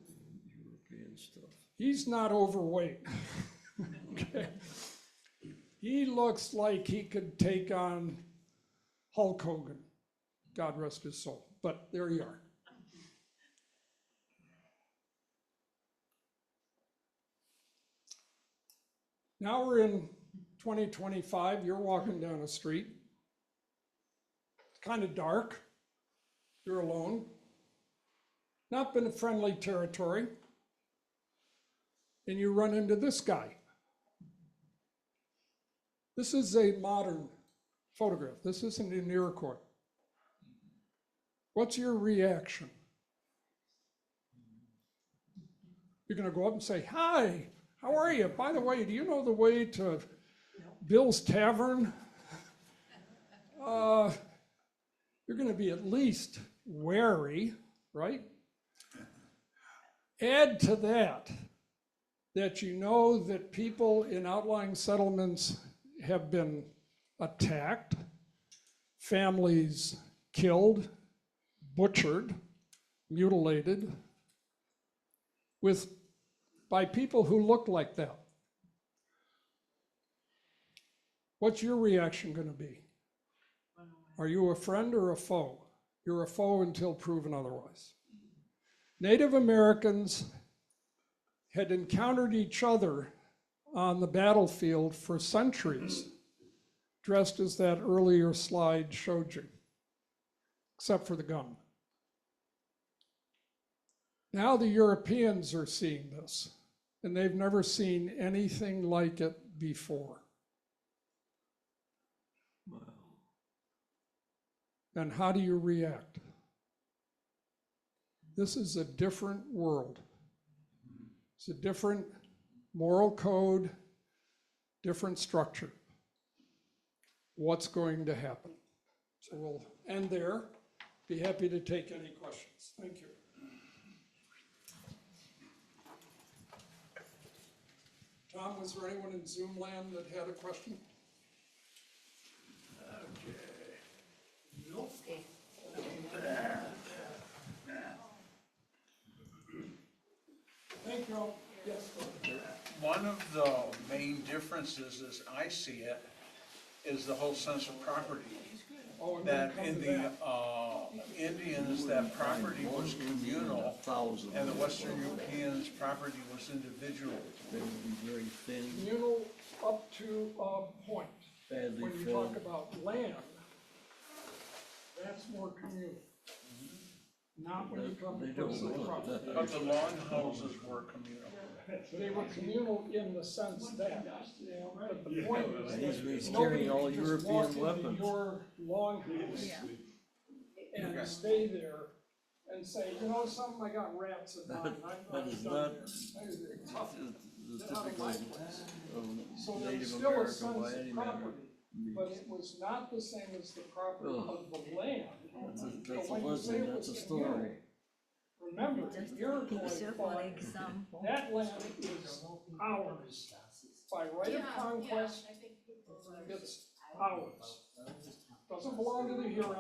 European stuff. He's not overweight. Okay. He looks like he could take on Hulk Hogan, God rest his soul, but there you are. Now we're in 2025, you're walking down a street. It's kind of dark, you're alone. Not been a friendly territory. And you run into this guy. This is a modern photograph. This isn't in Iroquois. What's your reaction? You're going to go up and say, hi, how are you? By the way, do you know the way to Bill's Tavern? You're going to be at least wary, right? Add to that you know that people in outlying settlements have been attacked, families killed, butchered, mutilated, by people who look like that. What's your reaction going to be? Are you a friend or a foe? You're a foe until proven otherwise. Native Americans had encountered each other on the battlefield for centuries, dressed as that earlier slide showed you, except for the gun. Now the Europeans are seeing this, and they've never seen anything like it before. Wow. And how do you react? This is a different world. It's a different moral code, different structure. What's going to happen? So we'll end there. Be happy to take any questions. Thank you. Tom, was there anyone in Zoom land that had a question? Okay. Thank you all. Yes, go ahead. One of the main differences, as I see it, is the whole sense of property. Oh, I'm gonna That come in to the, that. Indians, that property was communal, 1,000. and the Western Europeans' property was individual. They would be very thin, Communal up to a point. badly When you talk fed. about land, that's more communal. Not when you come to They don't personal want property. that. But the long houses were communal. They were communal in the sense that, but the point is He's that carrying nobody all can just European walk into weapons. your longhouse and stay there and say, you know something, I got rats in mine. That is not the typical So of there was Native still a America sense by of any manner. property, but it was not the same as the property Ugh. of the land. That's a So when you say legend, it that's a was story. communal, remember, the Iroquois thought that land is ours. By right of conquest, it's ours. Doesn't belong to the Hurons.